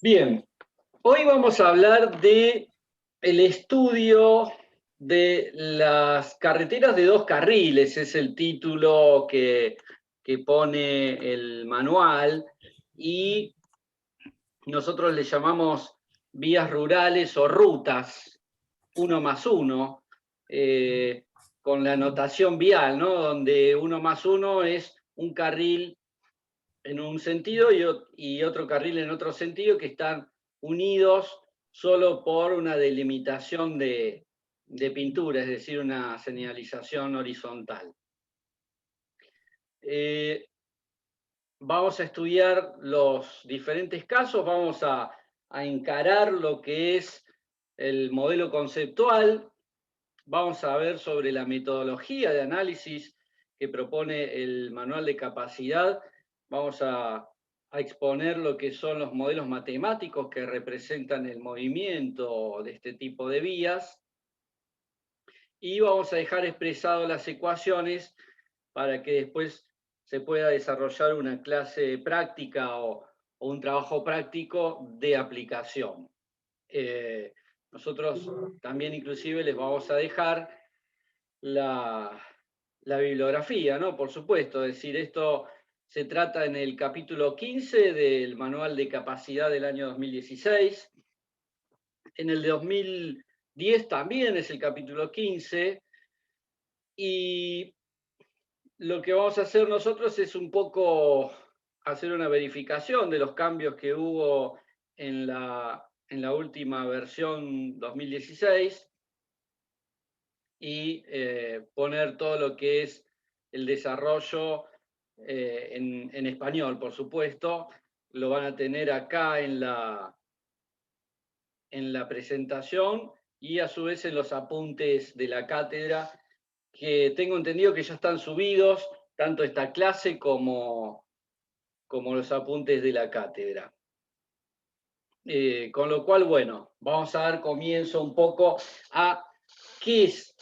Bien, hoy vamos a hablar de el estudio de las carreteras de dos carriles, es el título que pone el manual, y nosotros le llamamos vías rurales o rutas, 1+1, con la notación vial, ¿no? Donde 1+1 es un carril en un sentido y otro carril en otro sentido, que están unidos solo por una delimitación de pintura, es decir, una señalización horizontal. Vamos a estudiar los diferentes casos, vamos a encarar lo que es el modelo conceptual, vamos a ver sobre la metodología de análisis que propone el manual de capacidad, vamos a exponer lo que son los modelos matemáticos que representan el movimiento de este tipo de vías, y vamos a dejar expresadas las ecuaciones para que después se pueda desarrollar una clase práctica o un trabajo práctico de aplicación. Nosotros también inclusive les vamos a dejar la bibliografía, ¿no? Por supuesto, es decir, esto se trata en el capítulo 15 del Manual de Capacidad del año 2016. En el de 2010 también es el capítulo 15. Y lo que vamos a hacer nosotros es un poco hacer una verificación de los cambios que hubo en la última versión 2016 y poner todo lo que es el desarrollo en español, por supuesto. Lo van a tener acá en la presentación y a su vez en los apuntes de la cátedra, que tengo entendido que ya están subidos, tanto esta clase como los apuntes de la cátedra. Con lo cual, bueno, vamos a dar comienzo un poco a qué es,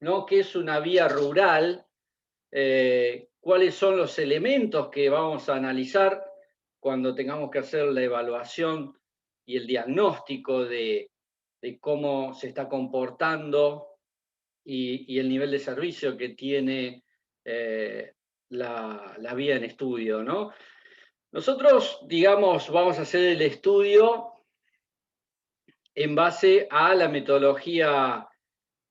¿no? ¿Qué es una vía rural? ¿Cuáles son los elementos que vamos a analizar cuando tengamos que hacer la evaluación y el diagnóstico de cómo se está comportando y el nivel de servicio que tiene la vía en estudio, ¿no? Nosotros, digamos, vamos a hacer el estudio en base a la metodología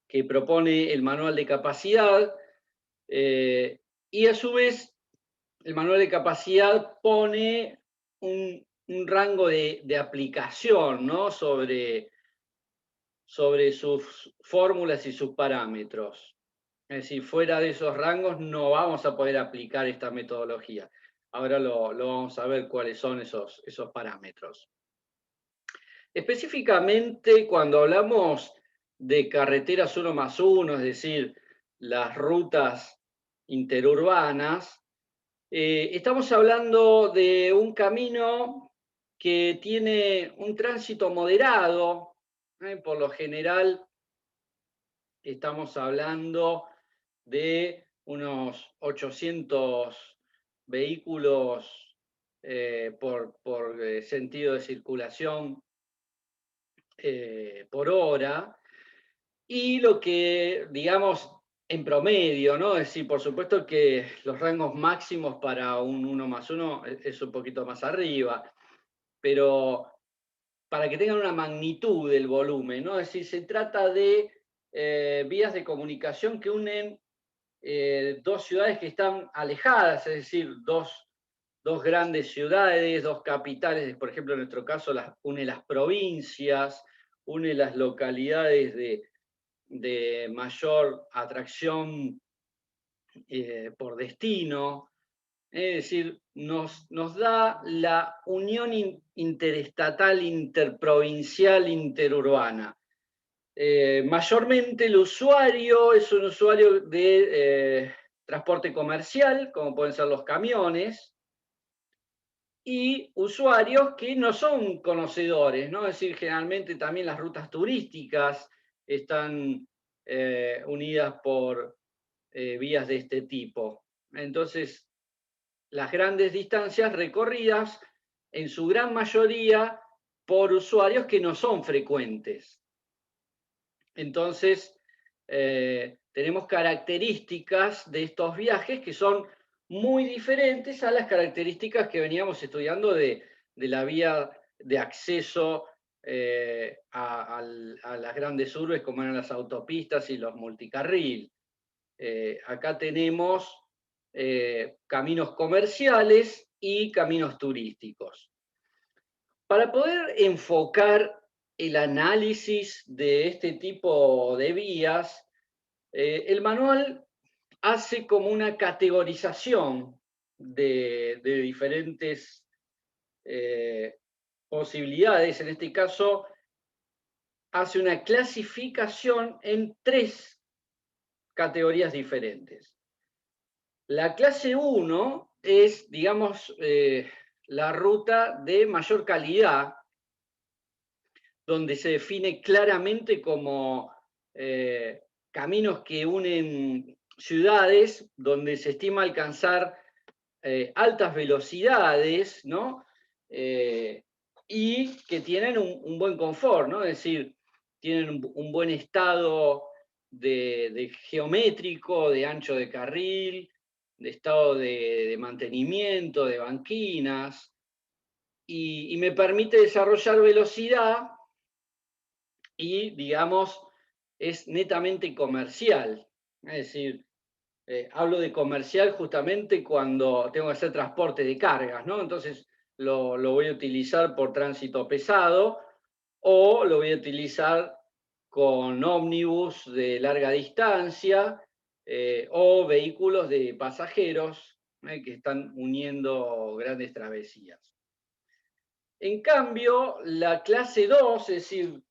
que propone el manual de capacidad, y a su vez el manual de capacidad pone un rango de aplicación, ¿no? sobre sus fórmulas y sus parámetros. Es decir, fuera de esos rangos no vamos a poder aplicar esta metodología. Ahora lo vamos a ver cuáles son esos parámetros. Específicamente, cuando hablamos de carreteras 1+1, es decir, las rutas interurbanas, estamos hablando de un camino que tiene un tránsito moderado. Por lo general, estamos hablando de unos 800 vehículos por sentido de circulación por hora, y lo que, digamos, en promedio, ¿no? Es decir, por supuesto que los rangos máximos para un 1+1 es un poquito más arriba, pero para que tengan una magnitud del volumen, ¿no? Es decir, se trata de vías de comunicación que unen dos ciudades que están alejadas, es decir, dos grandes ciudades, dos capitales, por ejemplo, en nuestro caso, une las provincias, une las localidades de mayor atracción por destino. Es decir, nos da la unión interestatal, interprovincial, interurbana. Mayormente el usuario es un usuario de transporte comercial, como pueden ser los camiones, y usuarios que no son conocedores, ¿no? Es decir, generalmente también las rutas turísticas están unidas por vías de este tipo. Entonces, las grandes distancias recorridas, en su gran mayoría, por usuarios que no son frecuentes. Entonces, tenemos características de estos viajes que son muy diferentes a las características que veníamos estudiando de la vía de acceso a las grandes urbes, como eran las autopistas y los multicarril. Acá tenemos caminos comerciales y caminos turísticos. Para poder enfocar el análisis de este tipo de vías, el manual hace como una categorización de diferentes posibilidades. En este caso, hace una clasificación en 3 categorías diferentes. La clase 1 es, digamos, la ruta de mayor calidad, donde se define claramente como caminos que unen ciudades, donde se estima alcanzar altas velocidades, ¿no? Y que tienen un buen confort, ¿no? Es decir, tienen un buen estado de geométrico, de ancho de carril, de estado de mantenimiento, de banquinas, y me permite desarrollar velocidad y, digamos, es netamente comercial. Es decir, hablo de comercial justamente cuando tengo que hacer transporte de cargas, ¿no? Entonces lo voy a utilizar por tránsito pesado o lo voy a utilizar con ómnibus de larga distancia o vehículos de pasajeros que están uniendo grandes travesías. En cambio, la clase 2, es decir,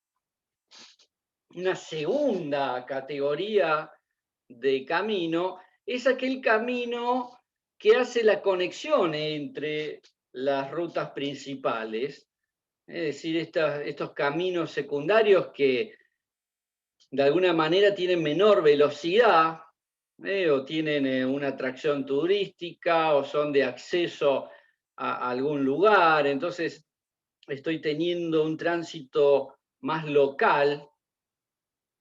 una segunda categoría de camino, es aquel camino que hace la conexión entre las rutas principales, es decir, estos caminos secundarios que de alguna manera tienen menor velocidad, o tienen una atracción turística, o son de acceso a algún lugar, entonces estoy teniendo un tránsito más local,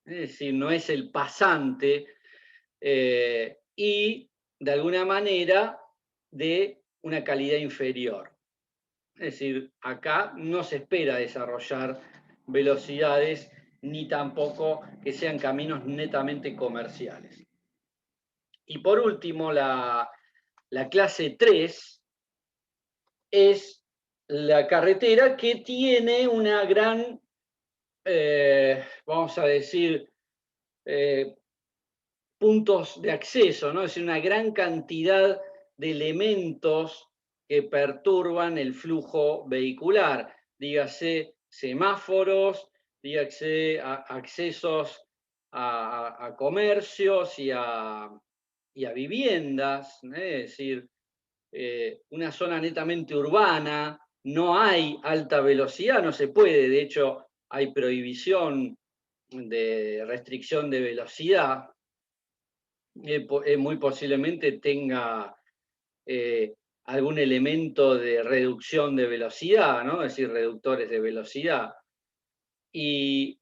es decir, no es el pasante, y de alguna manera de una calidad inferior. Es decir, acá no se espera desarrollar velocidades ni tampoco que sean caminos netamente comerciales. Y por último, la clase 3 es la carretera que tiene una gran, vamos a decir, puntos de acceso, ¿no? Es decir, una gran cantidad de elementos que perturban el flujo vehicular, dígase semáforos, dígase accesos a comercios y a viviendas, es decir, una zona netamente urbana, no hay alta velocidad, no se puede, de hecho hay prohibición de restricción de velocidad, muy posiblemente tenga algún elemento de reducción de velocidad, ¿no? Es decir, reductores de velocidad. Y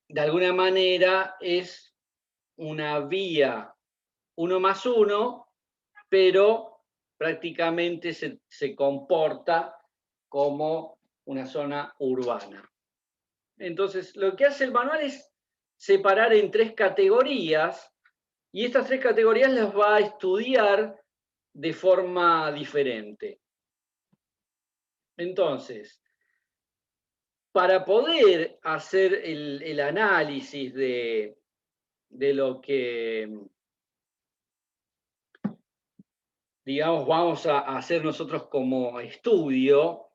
de alguna manera es una vía 1+1, pero prácticamente se comporta como una zona urbana. Entonces, lo que hace el manual es separar en 3 categorías, y estas 3 categorías las va a estudiar de forma diferente. Entonces, para poder hacer el análisis de lo que, digamos, vamos a hacer nosotros como estudio,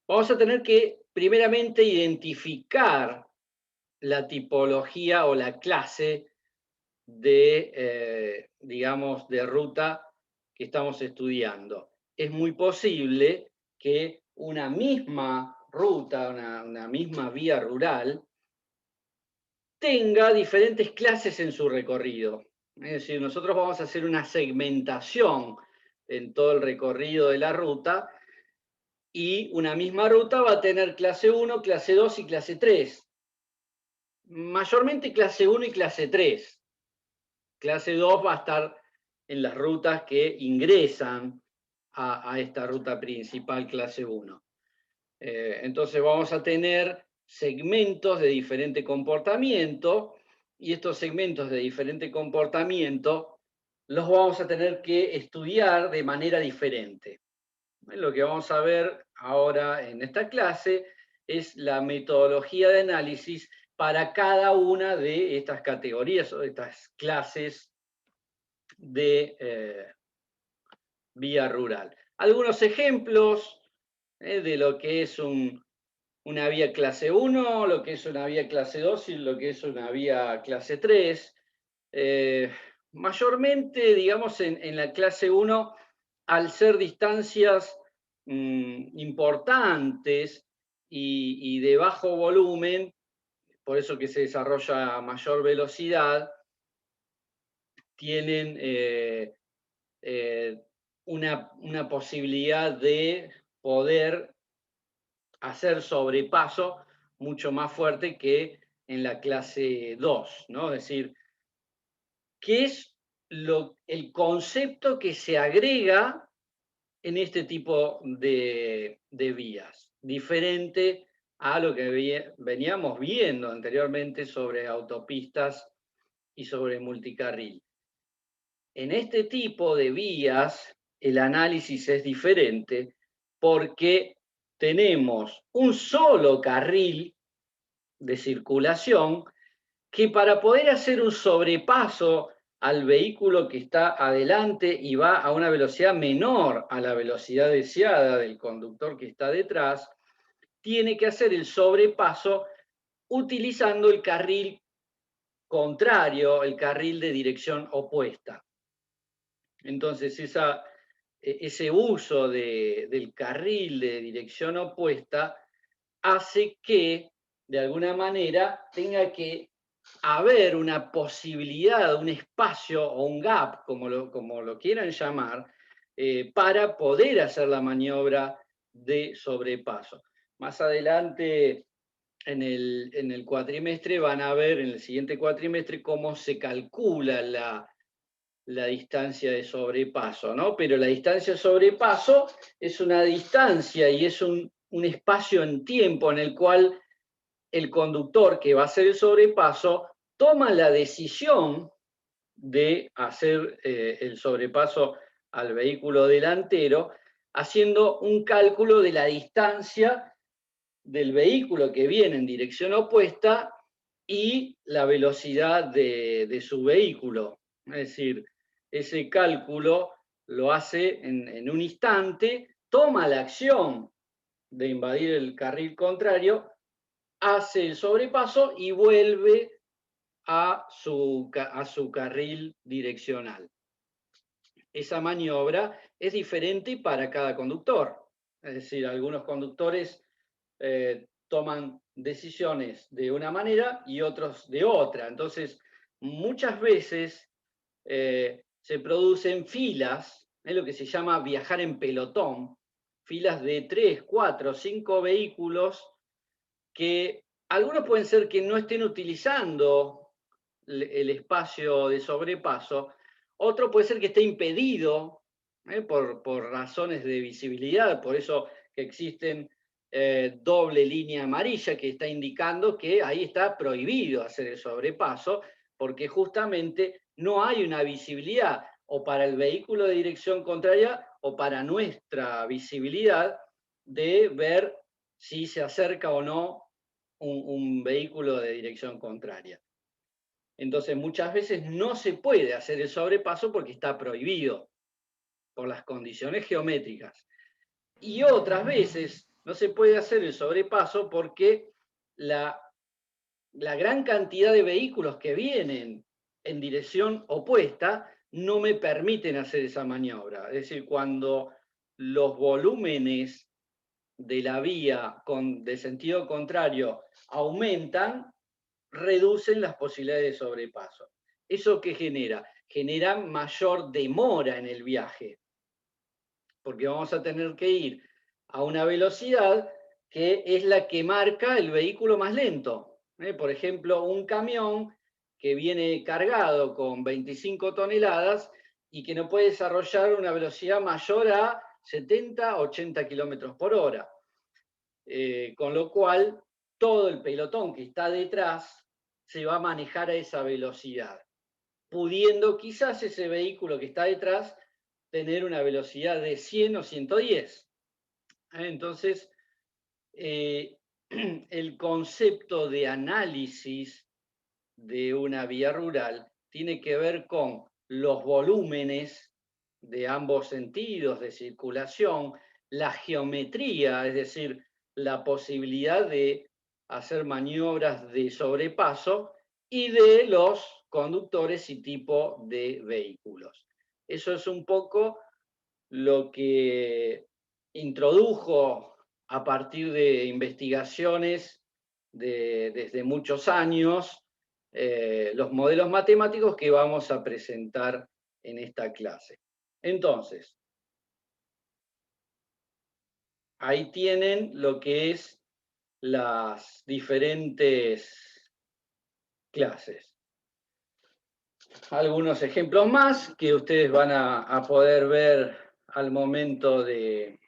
vamos a tener que primeramente identificar la tipología o la clase de, digamos, de ruta que estamos estudiando. Es muy posible que una misma ruta, una misma vía rural, tenga diferentes clases en su recorrido. Es decir, nosotros vamos a hacer una segmentación en todo el recorrido de la ruta Y una misma ruta va a tener clase 1, clase 2 y clase 3. Mayormente clase 1 y clase 3. Clase 2 va a estar en las rutas que ingresan a esta ruta principal clase 1. Entonces vamos a tener segmentos de diferente comportamiento, y estos segmentos de diferente comportamiento los vamos a tener que estudiar de manera diferente. Lo que vamos a ver ahora en esta clase es la metodología de análisis para cada una de estas categorías o de estas clases de vía rural. Algunos ejemplos de lo que es una vía clase 1, lo que es una vía clase 2 y lo que es una vía clase 3. Mayormente, digamos, en la clase 1, al ser distancias importantes y de bajo volumen, por eso que se desarrolla a mayor velocidad, tienen una posibilidad de poder hacer sobrepaso mucho más fuerte que en la clase 2, ¿no? Es decir, ¿qué es el concepto que se agrega en este tipo de vías? Diferente a lo que veníamos viendo anteriormente sobre autopistas y sobre multicarril. En este tipo de vías, el análisis es diferente porque tenemos un solo carril de circulación que, para poder hacer un sobrepaso al vehículo que está adelante y va a una velocidad menor a la velocidad deseada del conductor que está detrás, tiene que hacer el sobrepaso utilizando el carril contrario, el carril de dirección opuesta. Entonces, ese uso del carril de dirección opuesta hace que, de alguna manera, tenga que haber una posibilidad, un espacio o un gap, como lo quieran llamar, para poder hacer la maniobra de sobrepaso. Más adelante, en el cuatrimestre, van a ver, en el siguiente cuatrimestre, cómo se calcula la distancia de sobrepaso, ¿no? Pero la distancia de sobrepaso es una distancia y es un espacio en tiempo en el cual el conductor que va a hacer el sobrepaso toma la decisión de hacer el sobrepaso al vehículo delantero, haciendo un cálculo de la distancia del vehículo que viene en dirección opuesta y la velocidad de su vehículo. Es decir, ese cálculo lo hace en un instante, toma la acción de invadir el carril contrario, hace el sobrepaso y vuelve a su carril direccional. Esa maniobra es diferente para cada conductor. Es decir, algunos conductores toman decisiones de una manera y otros de otra. Entonces, muchas veces se producen filas, es lo que se llama viajar en pelotón, filas de 3, 4, 5 vehículos que algunos pueden ser que no estén utilizando el espacio de sobrepaso, otro puede ser que esté impedido por razones de visibilidad, por eso que existen doble línea amarilla que está indicando que ahí está prohibido hacer el sobrepaso, porque justamente no hay una visibilidad o para el vehículo de dirección contraria o para nuestra visibilidad de ver si se acerca o no un vehículo de dirección contraria. Entonces, muchas veces no se puede hacer el sobrepaso porque está prohibido por las condiciones geométricas. Y otras veces no se puede hacer el sobrepaso porque la gran cantidad de vehículos que vienen en dirección opuesta no me permiten hacer esa maniobra. Es decir, cuando los volúmenes de la vía de sentido contrario aumentan, reducen las posibilidades de sobrepaso. ¿Eso qué genera? Genera mayor demora en el viaje, porque vamos a tener que ir a una velocidad que es la que marca el vehículo más lento. Por ejemplo, un camión que viene cargado con 25 toneladas y que no puede desarrollar una velocidad mayor a 70, 80 kilómetros por hora. Con lo cual, todo el pelotón que está detrás se va a manejar a esa velocidad, pudiendo quizás ese vehículo que está detrás tener una velocidad de 100 o 110. Entonces, el concepto de análisis de una vía rural tiene que ver con los volúmenes de ambos sentidos de circulación, la geometría, es decir, la posibilidad de hacer maniobras de sobrepaso y de los conductores y tipo de vehículos. Eso es un poco lo que introdujo a partir de investigaciones desde muchos años los modelos matemáticos que vamos a presentar en esta clase. Entonces, ahí tienen lo que es las diferentes clases. Algunos ejemplos más que ustedes van a poder ver al momento de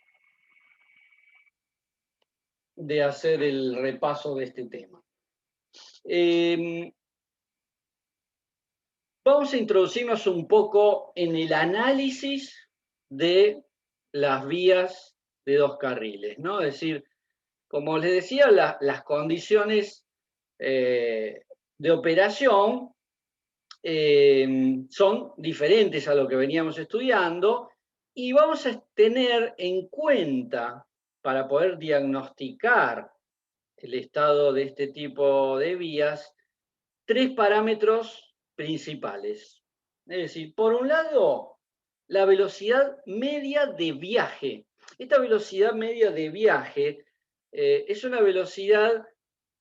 hacer el repaso de este tema. Vamos a introducirnos un poco en el análisis de las vías de dos carriles, ¿no? Es decir, como les decía, las condiciones de operación son diferentes a lo que veníamos estudiando y vamos a tener en cuenta, para poder diagnosticar el estado de este tipo de vías, tres parámetros principales. Es decir, por un lado, la velocidad media de viaje. Esta velocidad media de viaje es una velocidad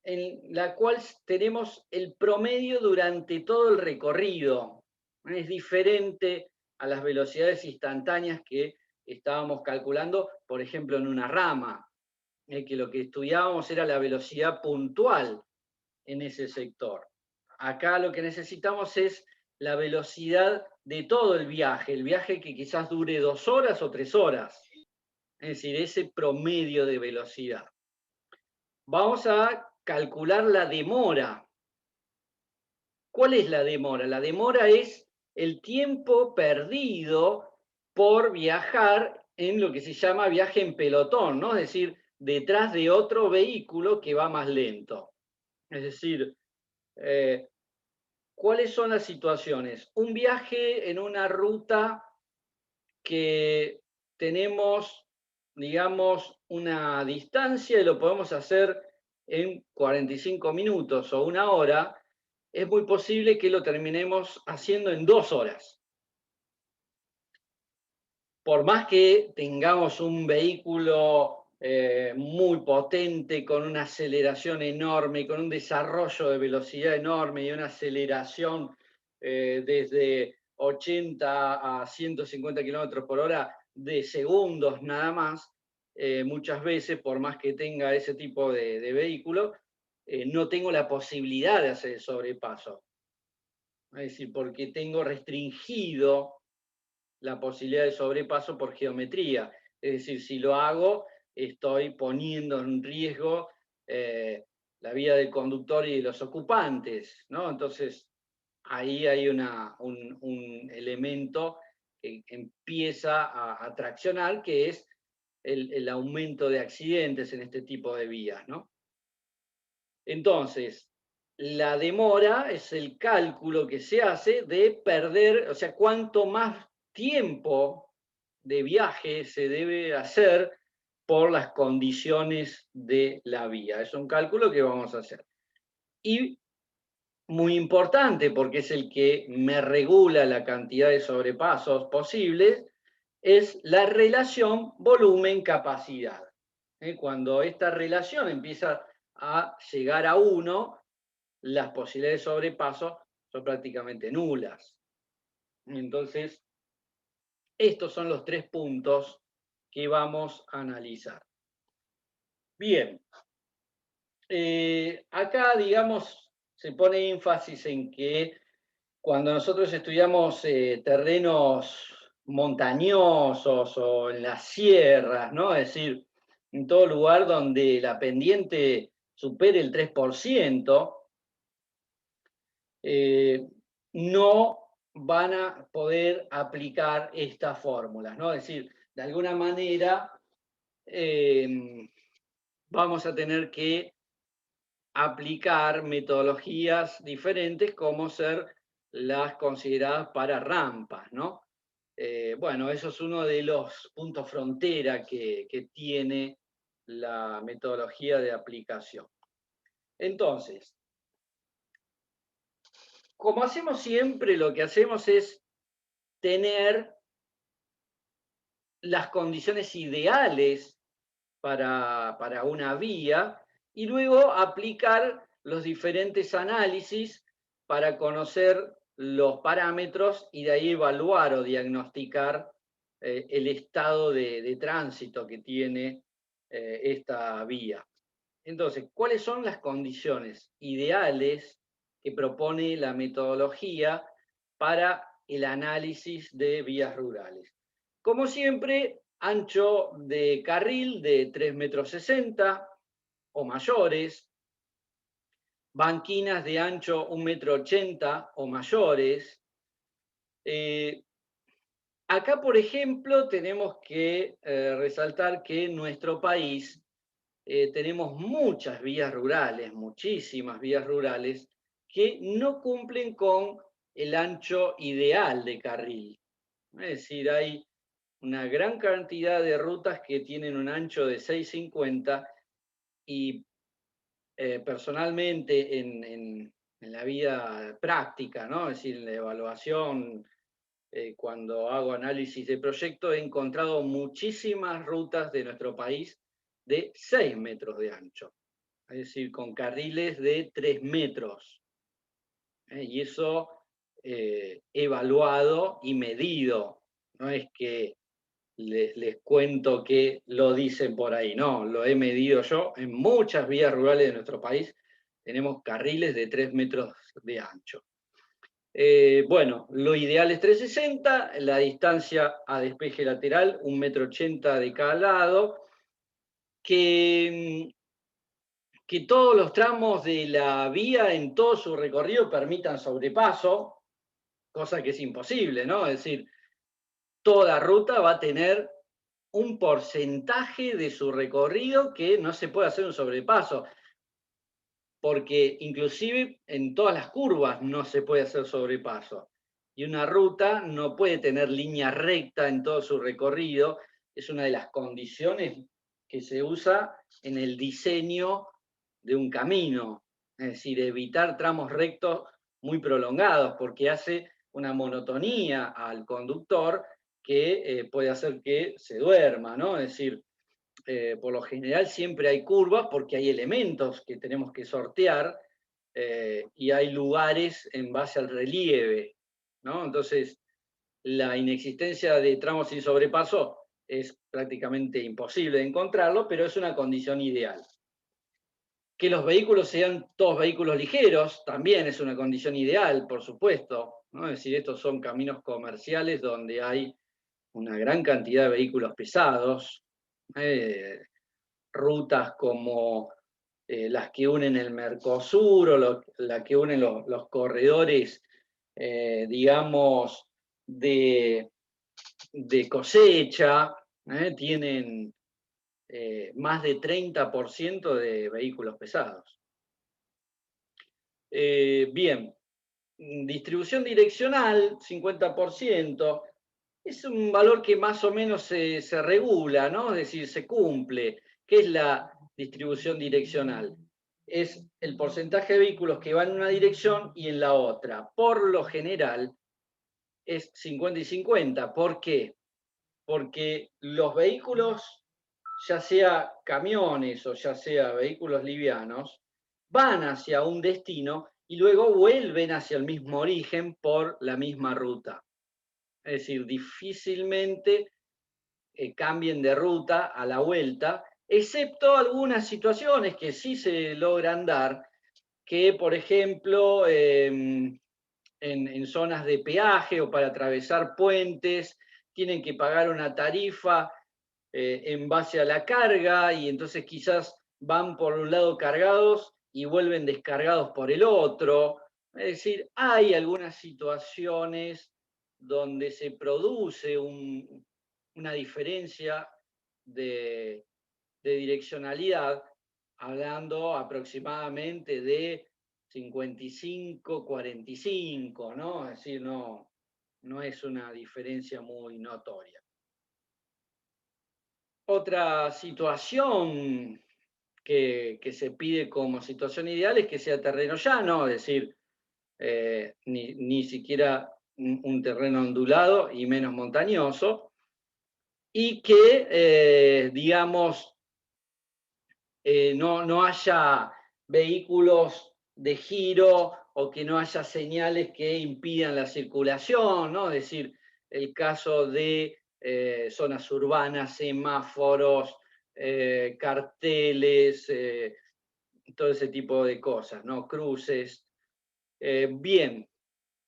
en la cual tenemos el promedio durante todo el recorrido. Es diferente a las velocidades instantáneas que estábamos calculando, por ejemplo, en una rama, que lo que estudiábamos era la velocidad puntual en ese sector. Acá lo que necesitamos es la velocidad de todo el viaje que quizás dure 2 horas o 3 horas. Es decir, ese promedio de velocidad. Vamos a calcular la demora. ¿Cuál es la demora? La demora es el tiempo perdido por viajar en lo que se llama viaje en pelotón, ¿no? Es decir, detrás de otro vehículo que va más lento. Es decir, ¿cuáles son las situaciones? Un viaje en una ruta que tenemos, digamos, una distancia y lo podemos hacer en 45 minutos o 1 hora, es muy posible que lo terminemos haciendo en 2 horas. Por más que tengamos un vehículo muy potente, con una aceleración enorme, con un desarrollo de velocidad enorme y una aceleración desde 80 a 150 kilómetros por hora de segundos nada más, muchas veces, por más que tenga ese tipo de vehículo, no tengo la posibilidad de hacer el sobrepaso. Es decir, porque tengo restringido la posibilidad de sobrepaso por geometría. Es decir, si lo hago, estoy poniendo en riesgo la vida del conductor y de los ocupantes, ¿no? Entonces, ahí hay un elemento que empieza a traccionar, que es el aumento de accidentes en este tipo de vías, ¿no? Entonces, la demora es el cálculo que se hace de perder, o sea, cuánto más tiempo de viaje se debe hacer por las condiciones de la vía. Es un cálculo que vamos a hacer. Y muy importante, porque es el que me regula la cantidad de sobrepasos posibles, es la relación volumen-capacidad. Cuando esta relación empieza a llegar a 1, las posibilidades de sobrepaso son prácticamente nulas. Entonces, estos son los 3 puntos que vamos a analizar. Bien. Acá, digamos, se pone énfasis en que cuando nosotros estudiamos terrenos montañosos o en las sierras, ¿no? Es decir, en todo lugar donde la pendiente supere el 3%, eh, no van a poder aplicar estas fórmulas, ¿no? Es decir, de alguna manera vamos a tener que aplicar metodologías diferentes como ser las consideradas para rampas, ¿no? Bueno, eso es uno de los puntos frontera que tiene la metodología de aplicación. Entonces, como hacemos siempre, lo que hacemos es tener las condiciones ideales para una vía y luego aplicar los diferentes análisis para conocer los parámetros y de ahí evaluar o diagnosticar el estado de tránsito que tiene esta vía. Entonces, ¿cuáles son las condiciones ideales que propone la metodología para el análisis de vías rurales? Como siempre, ancho de carril de 3,60 m o mayores, banquinas de ancho 1,80 m o mayores. Acá, por ejemplo, tenemos que resaltar que en nuestro país tenemos muchas vías rurales, muchísimas vías rurales, que no cumplen con el ancho ideal de carril. Es decir, hay una gran cantidad de rutas que tienen un ancho de 6,50 y personalmente en la vida práctica, ¿no? Es decir, en la evaluación, cuando hago análisis de proyecto, he encontrado muchísimas rutas de nuestro país de 6 metros de ancho, es decir, con carriles de 3 metros. Y eso evaluado y medido. No es que les cuento que lo dicen por ahí, no, lo he medido yo. En muchas vías rurales de nuestro país tenemos carriles de 3 metros de ancho. Bueno, lo ideal es 360, la distancia a despeje lateral, 1,80 m de cada lado, que todos los tramos de la vía en todo su recorrido permitan sobrepaso, cosa que es imposible, ¿no? Es decir, toda ruta va a tener un porcentaje de su recorrido que no se puede hacer un sobrepaso, porque inclusive en todas las curvas no se puede hacer sobrepaso. Y una ruta no puede tener línea recta en todo su recorrido, es una de las condiciones que se usa en el diseño de un camino, es decir, evitar tramos rectos muy prolongados, porque hace una monotonía al conductor que puede hacer que se duerma, ¿no? Es decir, por lo general siempre hay curvas porque hay elementos que tenemos que sortear y hay lugares en base al relieve, ¿no? Entonces, la inexistencia de tramos sin sobrepaso es prácticamente imposible de encontrarlo, pero es una condición ideal. Que los vehículos sean todos vehículos ligeros también es una condición ideal, por supuesto, ¿no? Es decir, estos son caminos comerciales donde hay una gran cantidad de vehículos pesados, rutas como las que unen el Mercosur o la que unen los corredores, digamos, de cosecha, tienen más de 30% de vehículos pesados. Bien, distribución direccional, 50%, es un valor que más o menos se regula, ¿no? Es decir, se cumple. ¿Qué es la distribución direccional? Es el porcentaje de vehículos que van en una dirección y en la otra. Por lo general es 50 y 50. ¿Por qué? Porque los vehículos, ya sea camiones o ya sea vehículos livianos, van hacia un destino y luego vuelven hacia el mismo origen por la misma ruta. Es decir, difícilmente cambien de ruta a la vuelta excepto algunas situaciones que sí se logran dar, que por ejemplo en zonas de peaje o para atravesar puentes tienen que pagar una tarifa en base a la carga y entonces quizás van por un lado cargados y vuelven descargados por el otro. Es decir, hay algunas situaciones donde se produce una diferencia de, de direccionalidad, hablando aproximadamente de 55-45, ¿no? Es decir, no es una diferencia muy notoria. Otra situación que se pide como situación ideal es que sea terreno llano, es decir, ni siquiera un terreno ondulado y menos montañoso, y que, digamos, no haya vehículos de giro o que no haya señales que impidan la circulación, ¿no? Es decir, el caso de zonas urbanas, semáforos, carteles, todo ese tipo de cosas, ¿no? Cruces. Bien,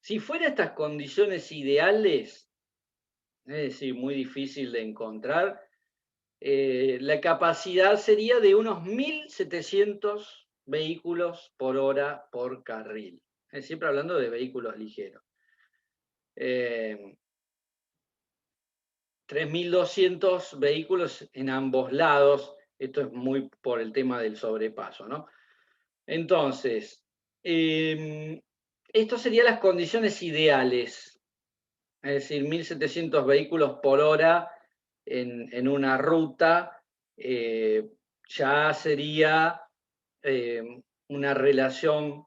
si fuera estas condiciones ideales, es decir, muy difícil de encontrar, la capacidad sería de unos 1.700 vehículos por hora por carril. Siempre hablando de vehículos ligeros. 3.200 vehículos en ambos lados. Esto es muy por el tema del sobrepaso, ¿no? Entonces, esto serían las condiciones ideales. Es decir, 1.700 vehículos por hora en una ruta ya sería una relación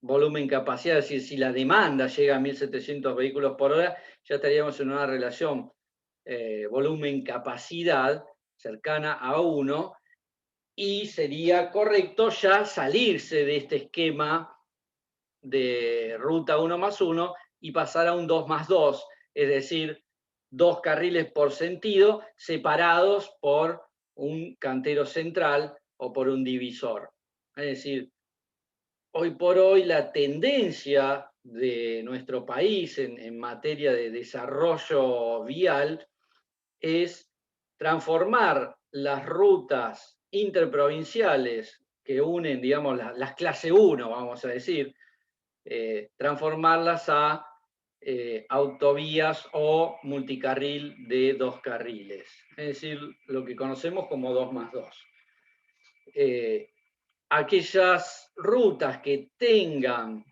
volumen-capacidad, es decir, si la demanda llega a 1.700 vehículos por hora, ya estaríamos en una relación volumen-capacidad cercana a 1, y sería correcto ya salirse de este esquema de ruta 1+1 y pasar a un 2+2, es decir, 2 carriles por sentido separados por un cantero central o por un divisor. Es decir, hoy por hoy la tendencia de nuestro país en materia de desarrollo vial es transformar las rutas interprovinciales que unen, digamos, las clase 1, vamos a decir, transformarlas a autovías o multicarril de 2 carriles, es decir, lo que conocemos como 2+2. Aquellas rutas que tengan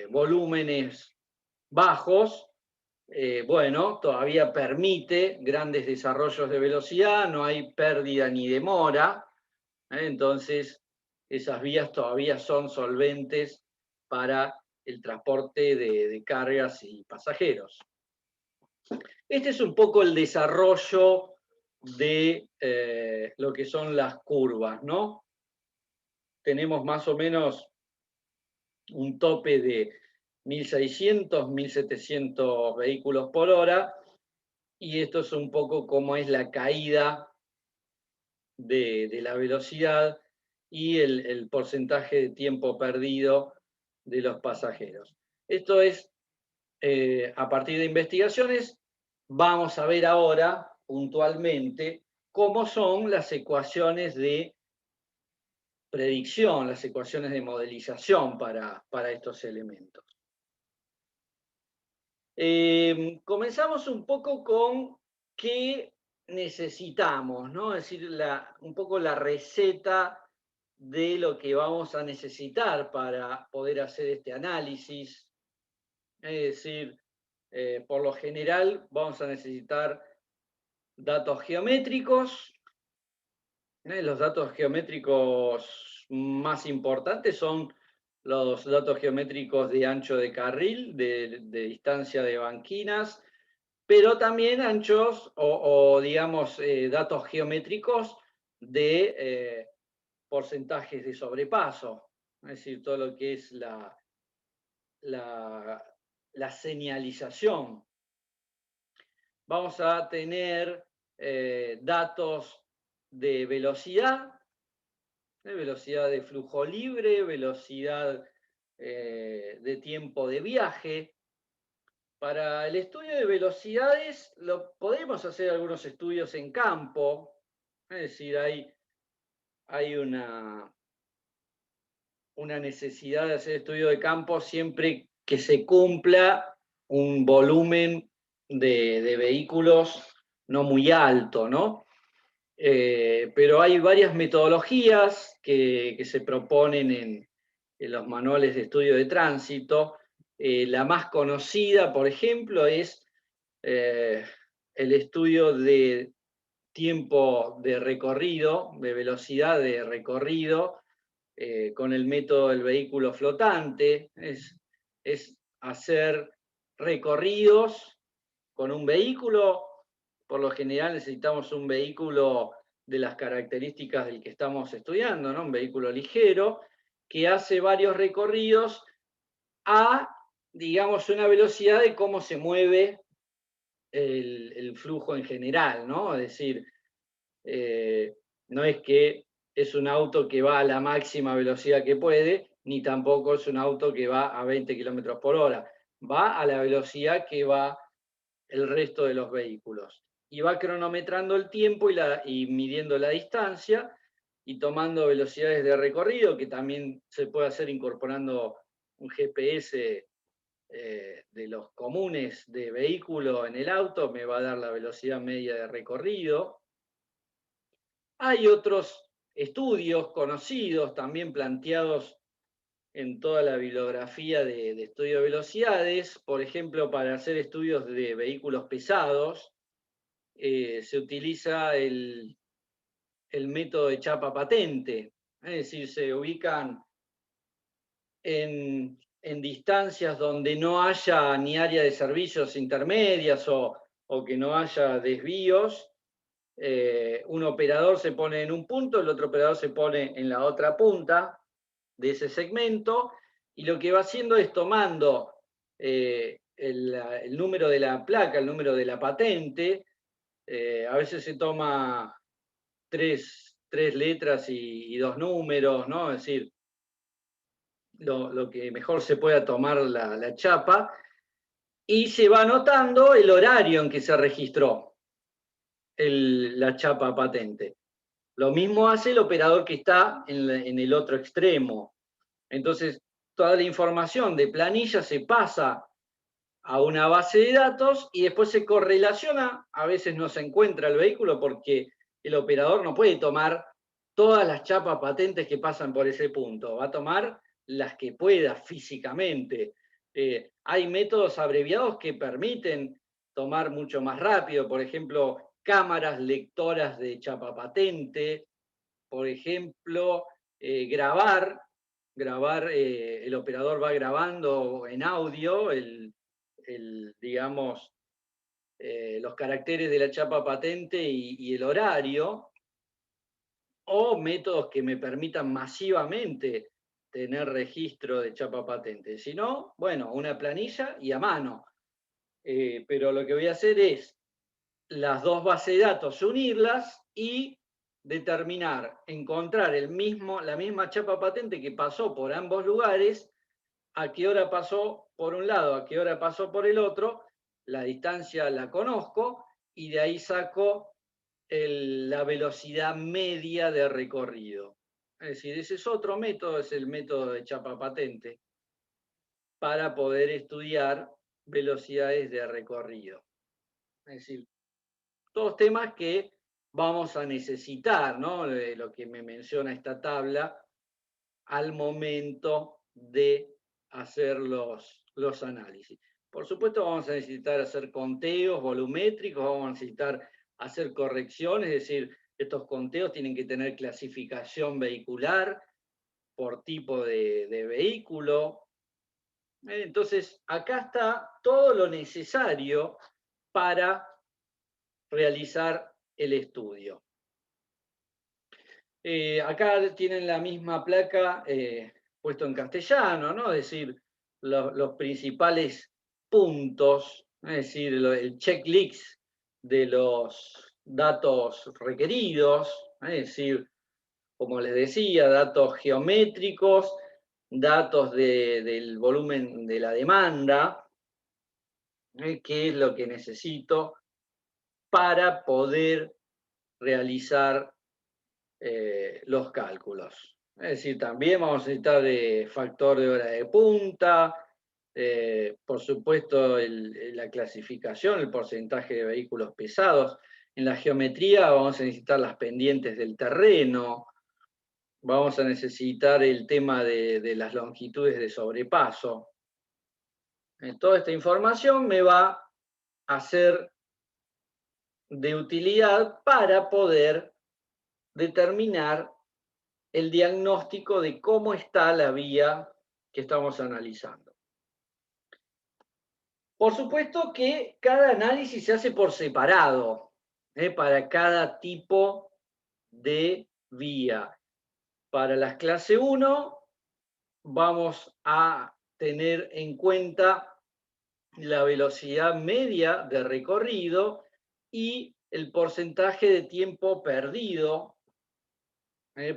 volúmenes bajos, bueno, todavía permite grandes desarrollos de velocidad, no hay pérdida ni demora, entonces esas vías todavía son solventes para el transporte de cargas y pasajeros. Este es un poco el desarrollo de lo que son las curvas, ¿no? Tenemos más o menos un tope de 1.600, 1.700 vehículos por hora, y esto es un poco cómo es la caída de la velocidad y el porcentaje de tiempo perdido de los pasajeros. Esto es a partir de investigaciones. Vamos a ver ahora puntualmente cómo son las ecuaciones de predicción, las ecuaciones de modelización para estos elementos. Comenzamos un poco con qué necesitamos, ¿no? Es decir, un poco la receta de lo que vamos a necesitar para poder hacer este análisis. Es decir, por lo general vamos a necesitar datos geométricos. Los datos geométricos más importantes son los datos geométricos de ancho de carril, de distancia de banquinas, pero también anchos digamos, datos geométricos de porcentajes de sobrepaso, es decir, todo lo que es la señalización. Vamos a tener datos de velocidad, velocidad de flujo libre, velocidad de tiempo de viaje. Para el estudio de velocidades podemos hacer algunos estudios en campo, es decir, hay una necesidad de hacer estudio de campo siempre que se cumpla un volumen de vehículos no muy alto, ¿no? Pero hay varias metodologías que se proponen en los manuales de estudio de tránsito. La más conocida, por ejemplo, es el estudio de tiempo de recorrido, de velocidad de recorrido, con el método del vehículo flotante. Es hacer recorridos con un vehículo. Por lo general necesitamos un vehículo de las características del que estamos estudiando, ¿no? Un vehículo ligero, que hace varios recorridos a, digamos, una velocidad de cómo se mueve el flujo en general, ¿no? Es decir, no es que es un auto que va a la máxima velocidad que puede, ni tampoco es un auto que va a 20 kilómetros por hora. Va a la velocidad que va el resto de los vehículos. Y va cronometrando el tiempo y midiendo la distancia y tomando velocidades de recorrido, que también se puede hacer incorporando un GPS de los comunes de vehículo en el auto, me va a dar la velocidad media de recorrido. Hay otros estudios conocidos, también planteados en toda la bibliografía de estudio de velocidades. Por ejemplo, para hacer estudios de vehículos pesados, se utiliza el método de chapa patente. Es decir, se ubican en distancias donde no haya ni área de servicios intermedias o que no haya desvíos. Un operador se pone en un punto, el otro operador se pone en la otra punta de ese segmento, y lo que va haciendo es tomando el número de la placa, el número de la patente. A veces se toma tres letras y dos números, ¿no? Es decir, lo que mejor se pueda tomar la chapa, y se va anotando el horario en que se registró la chapa patente. Lo mismo hace el operador que está en el otro extremo. Entonces, toda la información de planilla se pasa a una base de datos y después se correlaciona. A veces no se encuentra el vehículo porque el operador no puede tomar todas las chapas patentes que pasan por ese punto. Va a tomar las que pueda físicamente. Hay métodos abreviados que permiten tomar mucho más rápido. Por ejemplo, cámaras lectoras de chapa patente. Por ejemplo, grabar, el operador va grabando en audio digamos, los caracteres de la chapa patente y el horario, o métodos que me permitan masivamente tener registro de chapa patente. Si no, bueno, una planilla y a mano. Pero lo que voy a hacer es las dos bases de datos, unirlas y determinar, encontrar la misma chapa patente que pasó por ambos lugares, a qué hora pasó por un lado, a qué hora pasó por el otro, la distancia la conozco y de ahí saco la velocidad media de recorrido. Es decir, ese es otro método, es el método de chapa patente, para poder estudiar velocidades de recorrido. Es decir, todos temas que vamos a necesitar, ¿no? De lo que me menciona esta tabla al momento de hacer los análisis. Por supuesto, vamos a necesitar hacer conteos volumétricos, vamos a necesitar hacer correcciones, es decir, estos conteos tienen que tener clasificación vehicular por tipo de vehículo. Entonces, acá está todo lo necesario para realizar el estudio. Acá tienen la misma placa puesto en castellano, ¿no? Es decir, los principales puntos, es decir, el checklist de los datos requeridos, Es decir, como les decía, datos geométricos, datos del volumen de la demanda, qué es lo que necesito para poder realizar los cálculos. Es decir, también vamos a necesitar factor de hora de punta, por supuesto la clasificación, el porcentaje de vehículos pesados. En la geometría vamos a necesitar las pendientes del terreno, vamos a necesitar el tema de las longitudes de sobrepaso. Toda esta información me va a ser de utilidad para poder determinar el diagnóstico de cómo está la vía que estamos analizando. Por supuesto que cada análisis se hace por separado, para cada tipo de vía. Para las clase 1 vamos a tener en cuenta la velocidad media de recorrido y el porcentaje de tiempo perdido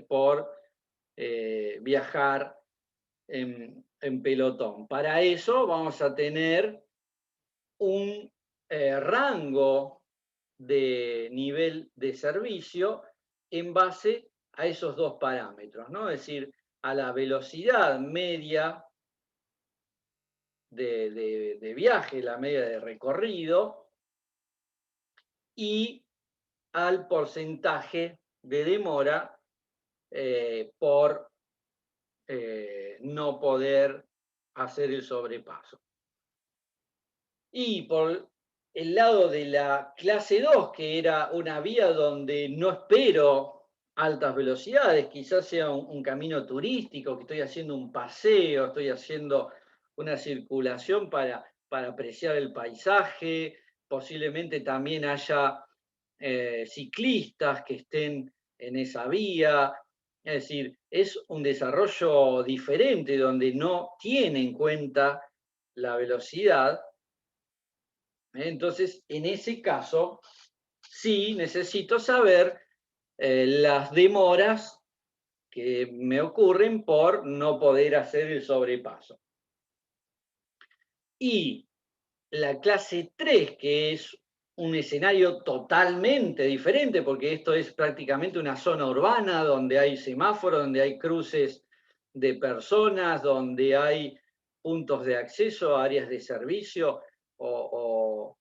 por viajar en pelotón. Para eso vamos a tener un rango de nivel de servicio en base a esos dos parámetros, ¿no? Es decir, a la velocidad media de viaje, la media de recorrido, y al porcentaje de demora por no poder hacer el sobrepaso. Y por el lado de la clase 2, que era una vía donde no espero altas velocidades, quizás sea un camino turístico, que estoy haciendo un paseo, estoy haciendo una circulación para apreciar el paisaje, posiblemente también haya ciclistas que estén en esa vía. Es decir, es un desarrollo diferente donde no tiene en cuenta la velocidad. Entonces, en ese caso, sí necesito saber las demoras que me ocurren por no poder hacer el sobrepaso. Y la clase 3, que es un escenario totalmente diferente, porque esto es prácticamente una zona urbana donde hay semáforos, donde hay cruces de personas, donde hay puntos de acceso, áreas de servicio o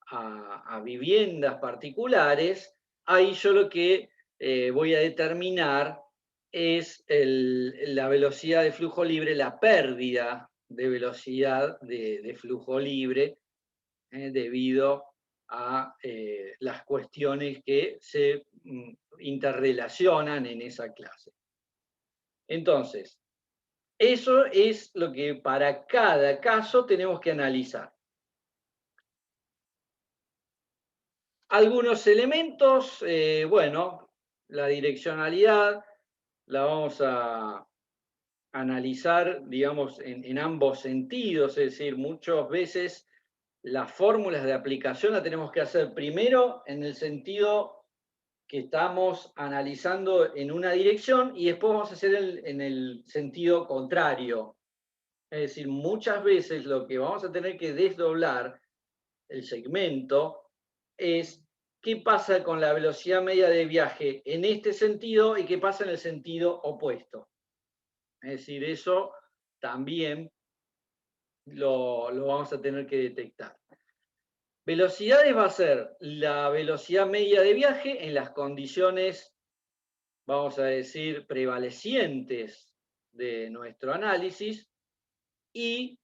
a viviendas particulares. Ahí yo lo que voy a determinar es la velocidad de flujo libre, la pérdida de velocidad de flujo libre debido a las cuestiones que se interrelacionan en esa clase. Entonces, eso es lo que para cada caso tenemos que analizar. Algunos elementos, bueno, la direccionalidad la vamos a analizar, digamos, en ambos sentidos, es decir, muchas veces las fórmulas de aplicación las tenemos que hacer primero en el sentido que estamos analizando en una dirección y después vamos a hacer en el sentido contrario. Es decir, muchas veces lo que vamos a tener que desdoblar el segmento es qué pasa con la velocidad media de viaje en este sentido y qué pasa en el sentido opuesto. Es decir, eso también lo vamos a tener que detectar. Velocidades va a ser la velocidad media de viaje en las condiciones, vamos a decir, prevalecientes de nuestro análisis y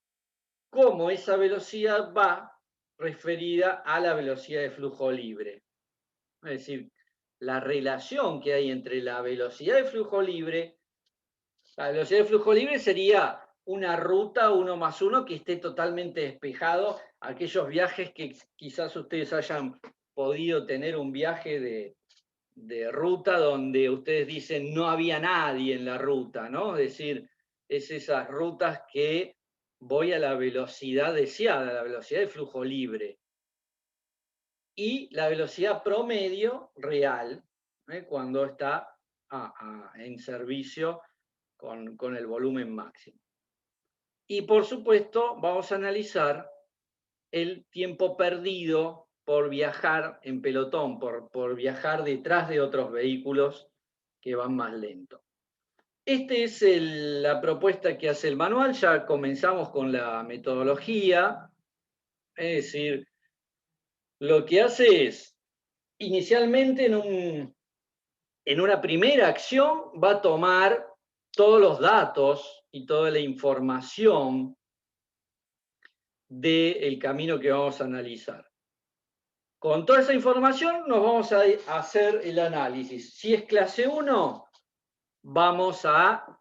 cómo esa velocidad va referida a la velocidad de flujo libre. Es decir, la relación que hay entre la velocidad de flujo libre, la velocidad de flujo libre sería una ruta 1+1 que esté totalmente despejado. Aquellos viajes que quizás ustedes hayan podido tener un viaje de ruta donde ustedes dicen no había nadie en la ruta, ¿no? Es decir, es esas rutas que voy a la velocidad deseada, la velocidad de flujo libre. Y la velocidad promedio real, cuando está en servicio con el volumen máximo. Y por supuesto vamos a analizar el tiempo perdido por viajar en pelotón, por viajar detrás de otros vehículos que van más lento. Esta es la propuesta que hace el manual. Ya comenzamos con la metodología. Es decir, lo que hace es, inicialmente en una primera acción, va a tomar todos los datos y toda la información del camino que vamos a analizar. Con toda esa información nos vamos a hacer el análisis. Si es clase 1, vamos a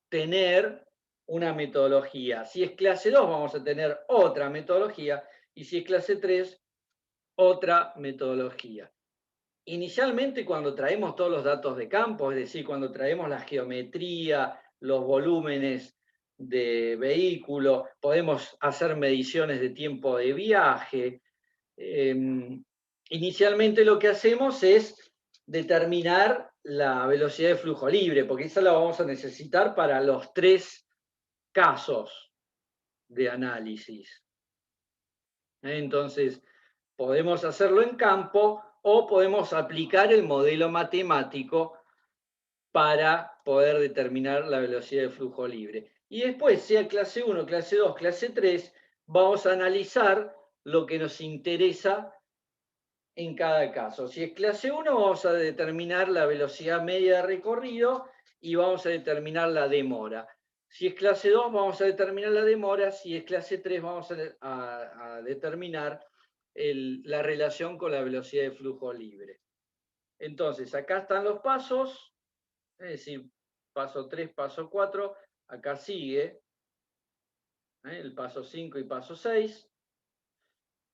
tener una metodología. Si es clase 2, vamos a tener otra metodología. Y si es clase 3, otra metodología. Inicialmente, cuando traemos todos los datos de campo, es decir, cuando traemos la geometría, los volúmenes de vehículo, podemos hacer mediciones de tiempo de viaje. Inicialmente lo que hacemos es determinar la velocidad de flujo libre, porque esa la vamos a necesitar para los 3 casos de análisis. Entonces, podemos hacerlo en campo o podemos aplicar el modelo matemático para poder determinar la velocidad de flujo libre. Y después, sea clase 1, clase 2, clase 3, vamos a analizar lo que nos interesa en cada caso. Si es clase 1, vamos a determinar la velocidad media de recorrido y vamos a determinar la demora. Si es clase 2, vamos a determinar la demora. Si es clase 3, vamos a determinar la relación con la velocidad de flujo libre. Entonces, acá están los pasos, es decir, paso 3, paso 4, acá sigue el paso 5 y paso 6.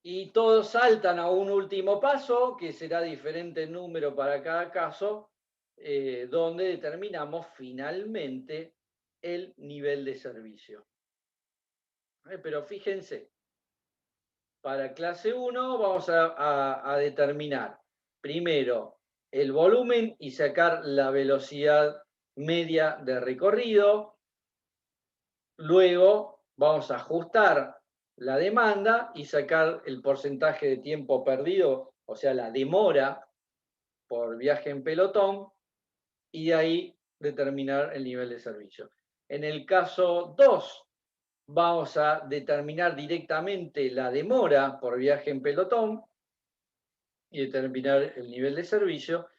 Y todos saltan a un último paso, que será diferente en número para cada caso, donde determinamos finalmente el nivel de servicio. Pero fíjense, para clase 1 vamos a determinar primero el volumen y sacar la velocidad media de recorrido. Luego vamos a ajustar la demanda y sacar el porcentaje de tiempo perdido, o sea, la demora por viaje en pelotón, y de ahí determinar el nivel de servicio. En el caso 2, vamos a determinar directamente la demora por viaje en pelotón y determinar el nivel de servicio.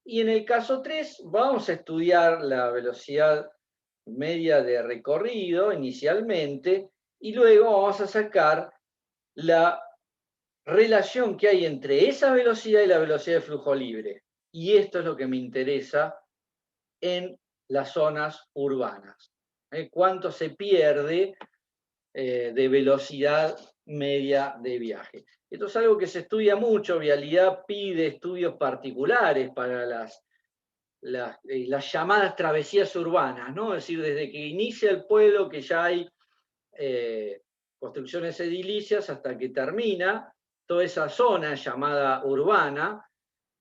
Y en el caso 3, vamos a estudiar la velocidad media de recorrido inicialmente, y luego vamos a sacar la relación que hay entre esa velocidad y la velocidad de flujo libre. Y esto es lo que me interesa en las zonas urbanas. ¿Cuánto se pierde de velocidad media de viaje? Esto es algo que se estudia mucho. Vialidad pide estudios particulares para las llamadas travesías urbanas, ¿no? Es decir, desde que inicia el pueblo, que ya hay construcciones edilicias, hasta que termina, toda esa zona llamada urbana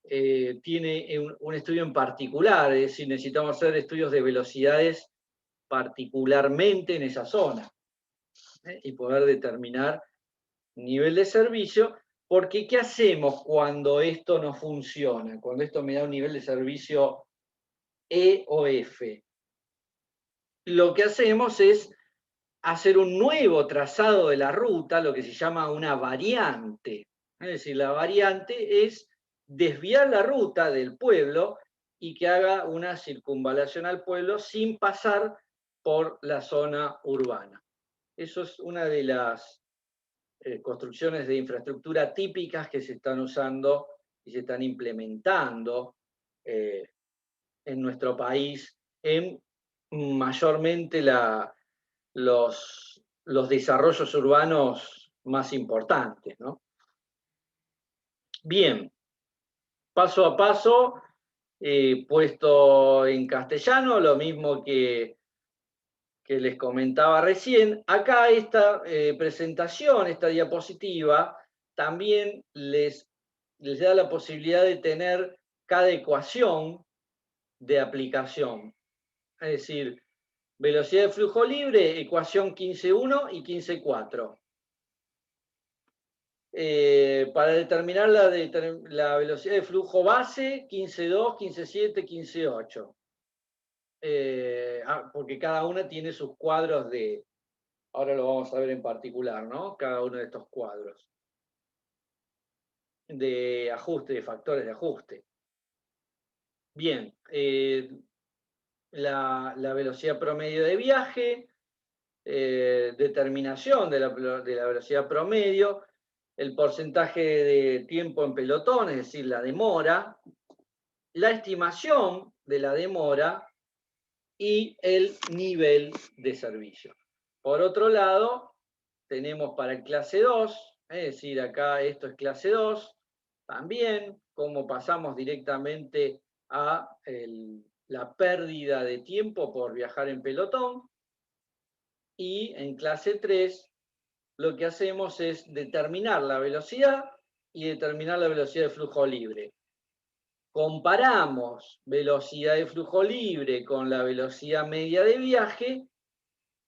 tiene un estudio en particular, es decir, necesitamos hacer estudios de velocidades particularmente en esa zona y poder determinar nivel de servicio, porque ¿qué hacemos cuando esto no funciona? Cuando esto me da un nivel de servicio E o F. Lo que hacemos es hacer un nuevo trazado de la ruta, lo que se llama una variante. Es decir, la variante es desviar la ruta del pueblo y que haga una circunvalación al pueblo sin pasar por la zona urbana. Eso es una de las construcciones de infraestructura típicas que se están usando y se están implementando en nuestro país, en mayormente los desarrollos urbanos más importantes, ¿no? Bien, paso a paso, puesto en castellano, lo mismo que les comentaba recién. Acá esta presentación, esta diapositiva, también les da la posibilidad de tener cada ecuación de aplicación. Es decir, velocidad de flujo libre, ecuación 15.1 y 15.4. Para determinar la velocidad de flujo base, 15.2, 15.7, 15.8. Porque cada una tiene sus cuadros de, ahora lo vamos a ver en particular, ¿no? Cada uno de estos cuadros de ajuste, de factores de ajuste. Bien, la velocidad promedio de viaje, determinación de la velocidad promedio, el porcentaje de tiempo en pelotón, es decir, la demora, la estimación de la demora y el nivel de servicio. Por otro lado, tenemos para el clase 2, es decir, acá esto es clase 2, también cómo pasamos directamente a la pérdida de tiempo por viajar en pelotón. Y en clase 3 lo que hacemos es determinar la velocidad y determinar la velocidad de flujo libre. Comparamos velocidad de flujo libre con la velocidad media de viaje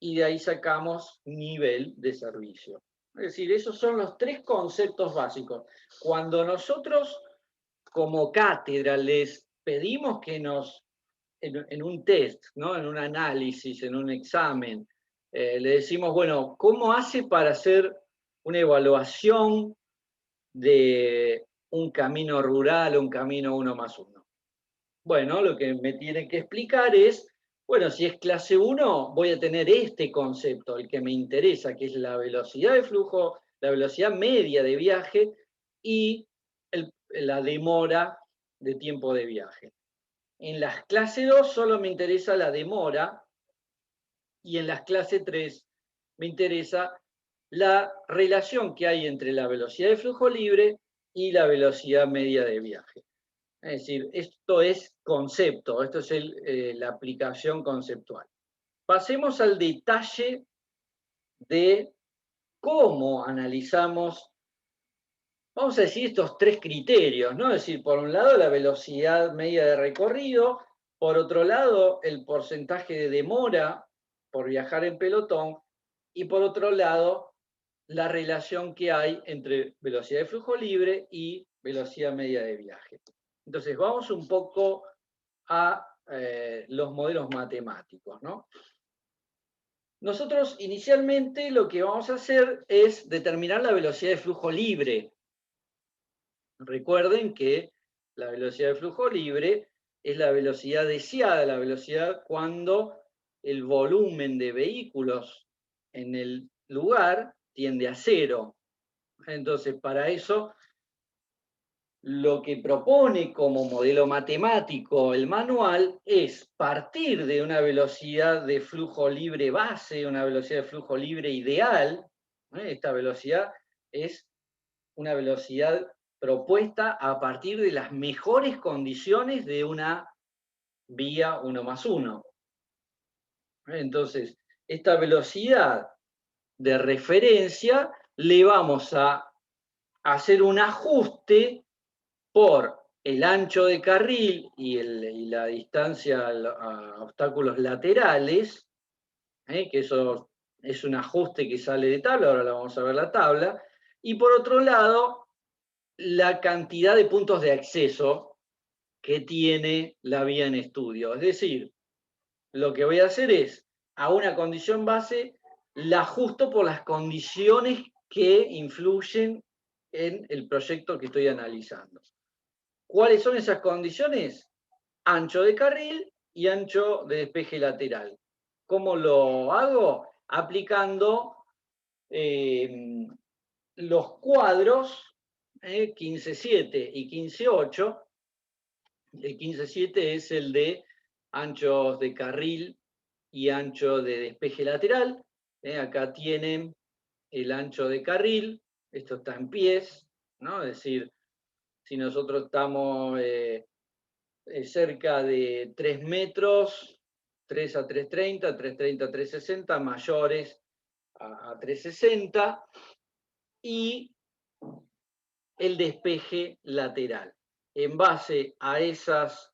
y de ahí sacamos nivel de servicio. Es decir, esos son los tres conceptos básicos. Cuando nosotros como cátedra les pedimos que en un test, ¿no? En un análisis, en un examen, le decimos, bueno, ¿cómo hace para hacer una evaluación de un camino rural o un camino 1+1? Bueno, lo que me tiene que explicar es, bueno, si es clase 1, voy a tener este concepto, el que me interesa, que es la velocidad de flujo, la velocidad media de viaje y la demora de tiempo de viaje. En las clase 2 solo me interesa la demora y en las clase 3 me interesa la relación que hay entre la velocidad de flujo libre y la velocidad media de viaje. Es decir, esto es concepto, esto es la aplicación conceptual. Pasemos al detalle de cómo analizamos, vamos a decir, estos tres criterios, ¿no? Es decir, por un lado, la velocidad media de recorrido, por otro lado, el porcentaje de demora por viajar en pelotón, y por otro lado, la relación que hay entre velocidad de flujo libre y velocidad media de viaje. Entonces, vamos un poco a los modelos matemáticos, ¿no? Nosotros inicialmente lo que vamos a hacer es determinar la velocidad de flujo libre. Recuerden que la velocidad de flujo libre es la velocidad deseada, la velocidad cuando el volumen de vehículos en el lugar tiende a cero. Entonces, para eso, lo que propone como modelo matemático el manual es partir de una velocidad de flujo libre base, una velocidad de flujo libre ideal. Esta velocidad es una velocidad propuesta a partir de las mejores condiciones de una vía 1+1. Entonces, esta velocidad de referencia le vamos a hacer un ajuste por el ancho de carril y la distancia a obstáculos laterales, que eso es un ajuste que sale de tabla, ahora la vamos a ver la tabla, y por otro lado, la cantidad de puntos de acceso que tiene la vía en estudio. Es decir, lo que voy a hacer es, a una condición base, la ajusto por las condiciones que influyen en el proyecto que estoy analizando. ¿Cuáles son esas condiciones? Ancho de carril y ancho de despeje lateral. ¿Cómo lo hago? Aplicando los cuadros 15.7 y 15.8. El 15.7 es el de anchos de carril y ancho de despeje lateral. Acá tienen el ancho de carril, esto está en pies, ¿no? Es decir, si nosotros estamos cerca de 3 metros, 3 a 3.30, 3.30 a 3.60, mayores a 3.60, y el despeje lateral. en base a esas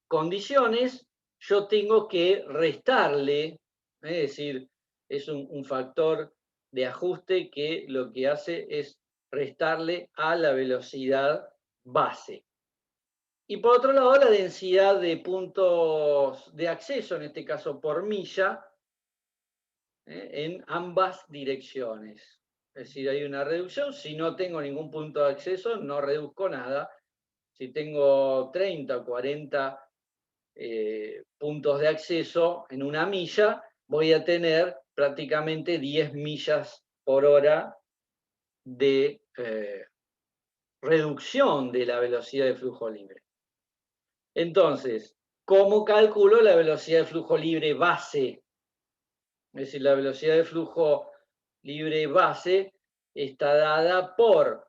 condiciones, yo tengo que restarle, es decir, es un factor de ajuste que lo que hace es restarle a la velocidad base. Y por otro lado, la densidad de puntos de acceso, en este caso por milla, en ambas direcciones. Es decir, hay una reducción. Si no tengo ningún punto de acceso, no reduzco nada. Si tengo 30 o 40 puntos de acceso en una milla, voy a tener prácticamente 10 millas por hora de reducción de la velocidad de flujo libre. Entonces, ¿cómo calculo la velocidad de flujo libre base? Es decir, la velocidad de flujo libre base está dada por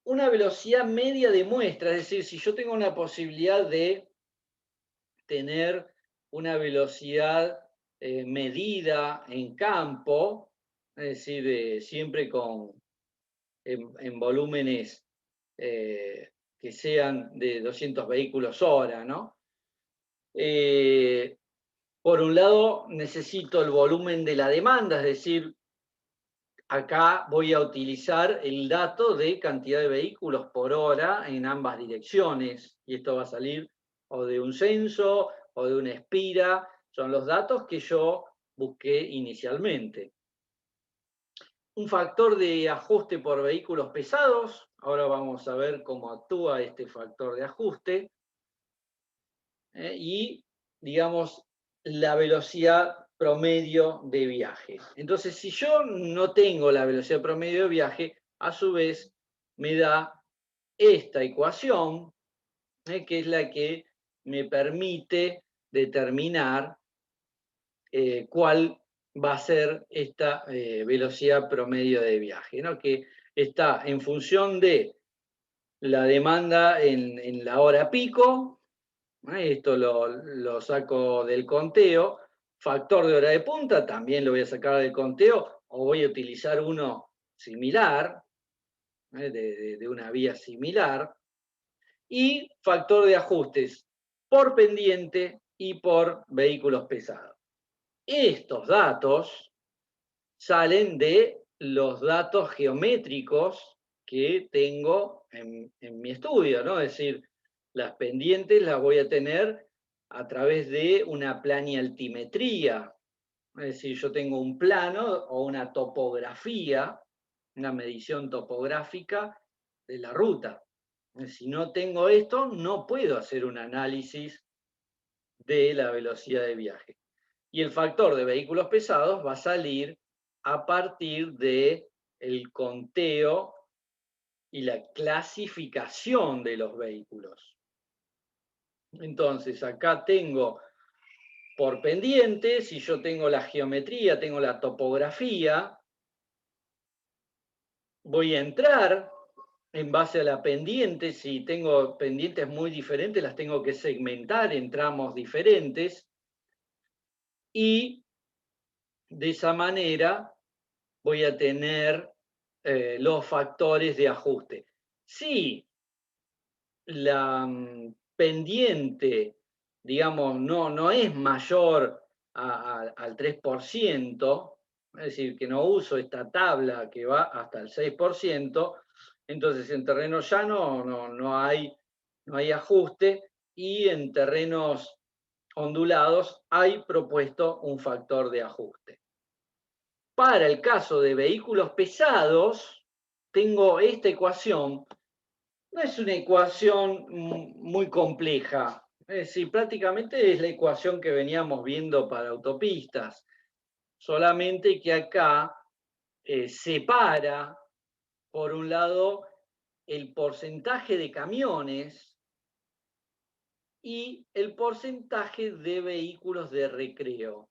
una velocidad media de muestra, es decir, si yo tengo una posibilidad de tener una velocidad medida en campo, es decir, siempre en volúmenes que sean de 200 vehículos hora, ¿no? Por un lado, necesito el volumen de la demanda, es decir, acá voy a utilizar el dato de cantidad de vehículos por hora en ambas direcciones, y esto va a salir o de un censo o de una espira, son los datos que yo busqué inicialmente. Un factor de ajuste por vehículos pesados, ahora vamos a ver cómo actúa este factor de ajuste, y, digamos, la velocidad promedio de viaje. Entonces, si yo no tengo la velocidad promedio de viaje, a su vez me da esta ecuación, que es la que me permite determinar cuál va a ser esta velocidad promedio de viaje, ¿no? Que está en función de la demanda en la hora pico. Esto lo saco del conteo. Factor de hora de punta también lo voy a sacar del conteo, o voy a utilizar uno similar, de una vía similar. Y factor de ajustes por pendiente y por vehículos pesados. Estos datos salen de los datos geométricos que tengo en mi estudio, ¿no? Es decir, las pendientes las voy a tener a través de una planialtimetría. Es decir, yo tengo un plano o una topografía, una medición topográfica de la ruta. Si no tengo esto, no puedo hacer un análisis de la velocidad de viaje. Y el factor de vehículos pesados va a salir a partir de el conteo y la clasificación de los vehículos. Entonces, acá tengo por pendiente, si yo tengo la geometría, tengo la topografía, voy a entrar en base a la pendiente. Si tengo pendientes muy diferentes, las tengo que segmentar en tramos diferentes, y de esa manera voy a tener los factores de ajuste. Si la pendiente, digamos, no es mayor al 3%, es decir, que no uso esta tabla que va hasta el 6%, entonces en terreno llano no hay ajuste, y en terrenos ondulados hay propuesto un factor de ajuste. Para el caso de vehículos pesados, tengo esta ecuación. No es una ecuación muy compleja, es decir, prácticamente es la ecuación que veníamos viendo para autopistas, solamente que acá separa, por un lado, el porcentaje de camiones y el porcentaje de vehículos de recreo.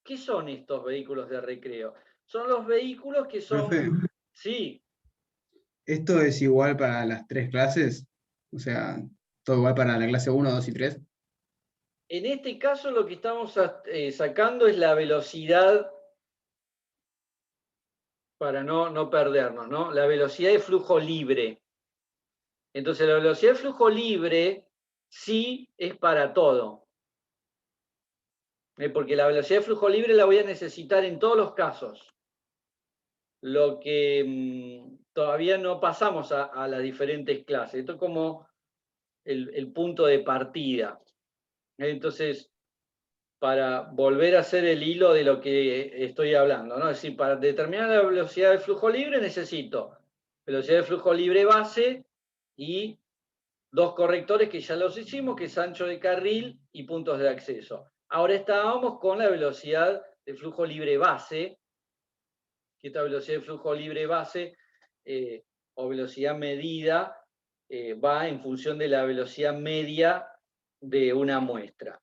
¿Qué son estos vehículos de recreo? Son los vehículos que son... Profe, Sí, ¿esto es igual para las tres clases? O sea, todo igual para la clase uno, 2 y 3. en este caso lo que estamos sacando es la velocidad, para no perdernos, ¿no? La velocidad de flujo libre. Entonces la velocidad de flujo libre sí es para todo. Porque la velocidad de flujo libre la voy a necesitar en todos los casos. Lo que todavía no pasamos a las diferentes clases. Esto es como el punto de partida. Entonces, para volver a hacer el hilo de lo que estoy hablando, ¿no? Es decir, para determinar la velocidad de flujo libre necesito velocidad de flujo libre base y dos correctores que ya los hicimos, que es ancho de carril y puntos de acceso. Ahora estábamos con la velocidad de flujo libre base, que esta velocidad de flujo libre base o velocidad medida va en función de la velocidad media de una muestra.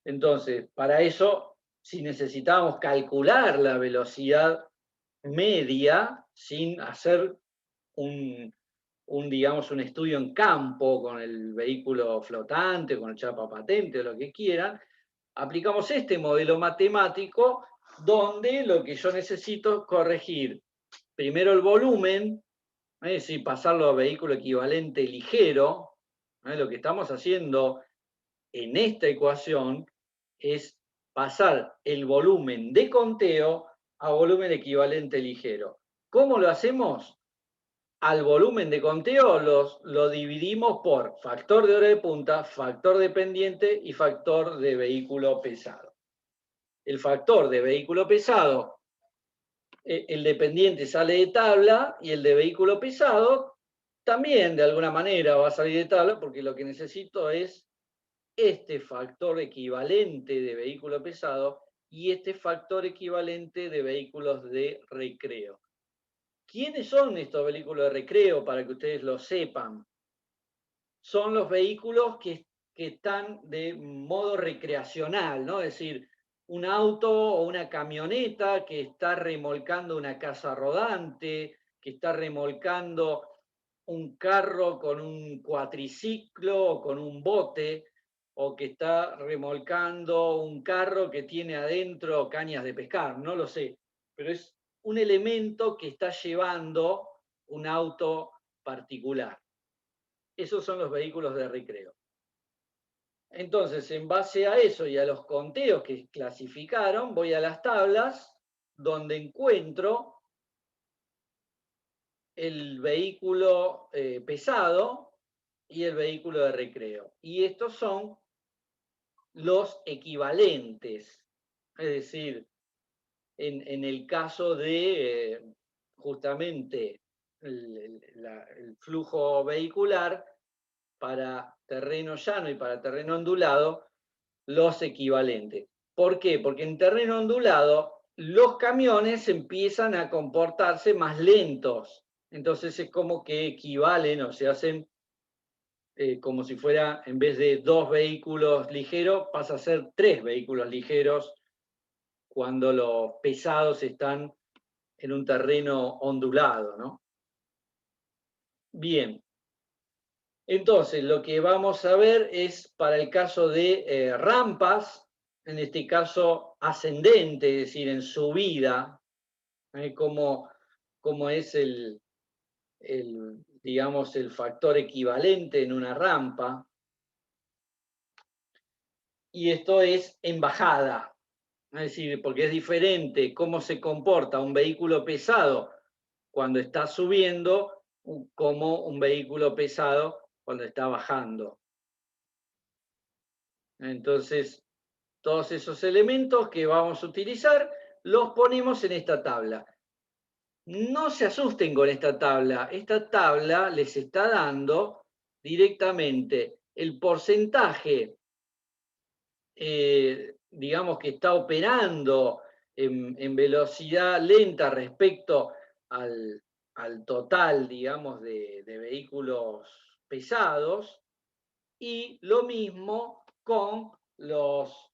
Entonces, para eso, si necesitábamos calcular la velocidad media sin hacer digamos, un estudio en campo con el vehículo flotante, con el chapa patente o lo que quieran, aplicamos este modelo matemático donde lo que yo necesito es corregir primero el volumen, es decir, pasarlo a vehículo equivalente ligero. Lo que estamos haciendo en esta ecuación es pasar el volumen de conteo a volumen equivalente ligero. ¿Cómo lo hacemos? Al volumen de conteo lo dividimos por factor de hora de punta, factor de pendiente y factor de vehículo pesado. El factor de vehículo pesado, el de pendiente sale de tabla y el de vehículo pesado también de alguna manera va a salir de tabla porque lo que necesito es este factor equivalente de vehículo pesado y este factor equivalente de vehículos de recreo. ¿Quiénes son estos vehículos de recreo? Para que ustedes lo sepan. Son los vehículos que están de modo recreacional, ¿no? Es decir, un auto o una camioneta que está remolcando una casa rodante, que está remolcando un carro con un cuatriciclo o con un bote, o que está remolcando un carro que tiene adentro cañas de pescar, no lo sé, pero es un elemento que está llevando un auto particular. Esos son los vehículos de recreo. Entonces, en base a eso y a los conteos que clasificaron, voy a las tablas donde encuentro el vehículo pesado y el vehículo de recreo. Y estos son los equivalentes. Es decir, en el caso de justamente el flujo vehicular para terreno llano y para terreno ondulado, los equivalentes. ¿Por qué? Porque en terreno ondulado los camiones empiezan a comportarse más lentos. Entonces es como que equivalen o se hacen como si fuera, en vez de 2 vehículos ligeros, pasa a ser 3 vehículos ligeros cuando los pesados están en un terreno ondulado, ¿no? Bien. Entonces, lo que vamos a ver es para el caso de rampas, en este caso ascendente, es decir, en subida, como es digamos, el factor equivalente en una rampa. Y esto es en bajada, es decir, porque es diferente cómo se comporta un vehículo pesado cuando está subiendo como un vehículo pesado cuando está bajando. Entonces, todos esos elementos que vamos a utilizar los ponemos en esta tabla. No se asusten con esta tabla. Esta tabla les está dando directamente el porcentaje, digamos, que está operando en velocidad lenta respecto al total, digamos, de vehículos pesados, y lo mismo con los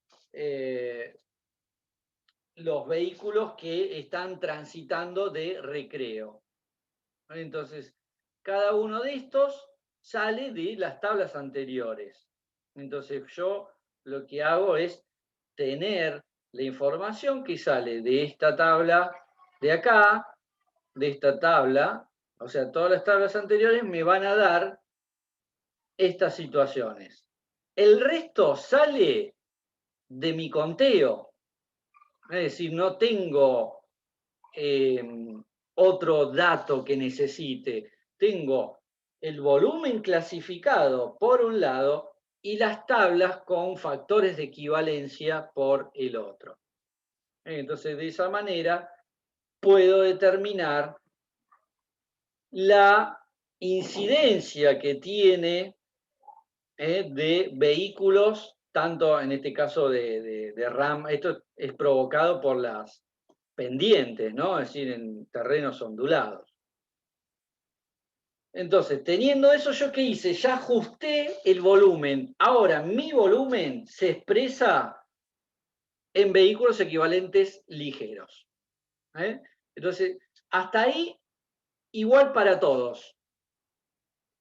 vehículos que están transitando de recreo. Entonces, cada uno de estos sale de las tablas anteriores. Entonces, yo lo que hago es tener la información que sale de esta tabla de acá, de esta tabla, o sea, todas las tablas anteriores me van a dar estas situaciones. El resto sale de mi conteo. Es decir, no tengo otro dato que necesite. Tengo el volumen clasificado por un lado y las tablas con factores de equivalencia por el otro. Entonces, de esa manera puedo determinar la incidencia que tiene de vehículos, tanto en este caso de RAM, esto es provocado por las pendientes, ¿no? Es decir, en terrenos ondulados. Entonces, teniendo eso, ¿yo qué hice? Ya ajusté el volumen. Ahora, mi volumen se expresa en vehículos equivalentes ligeros. Entonces, hasta ahí, igual para todos.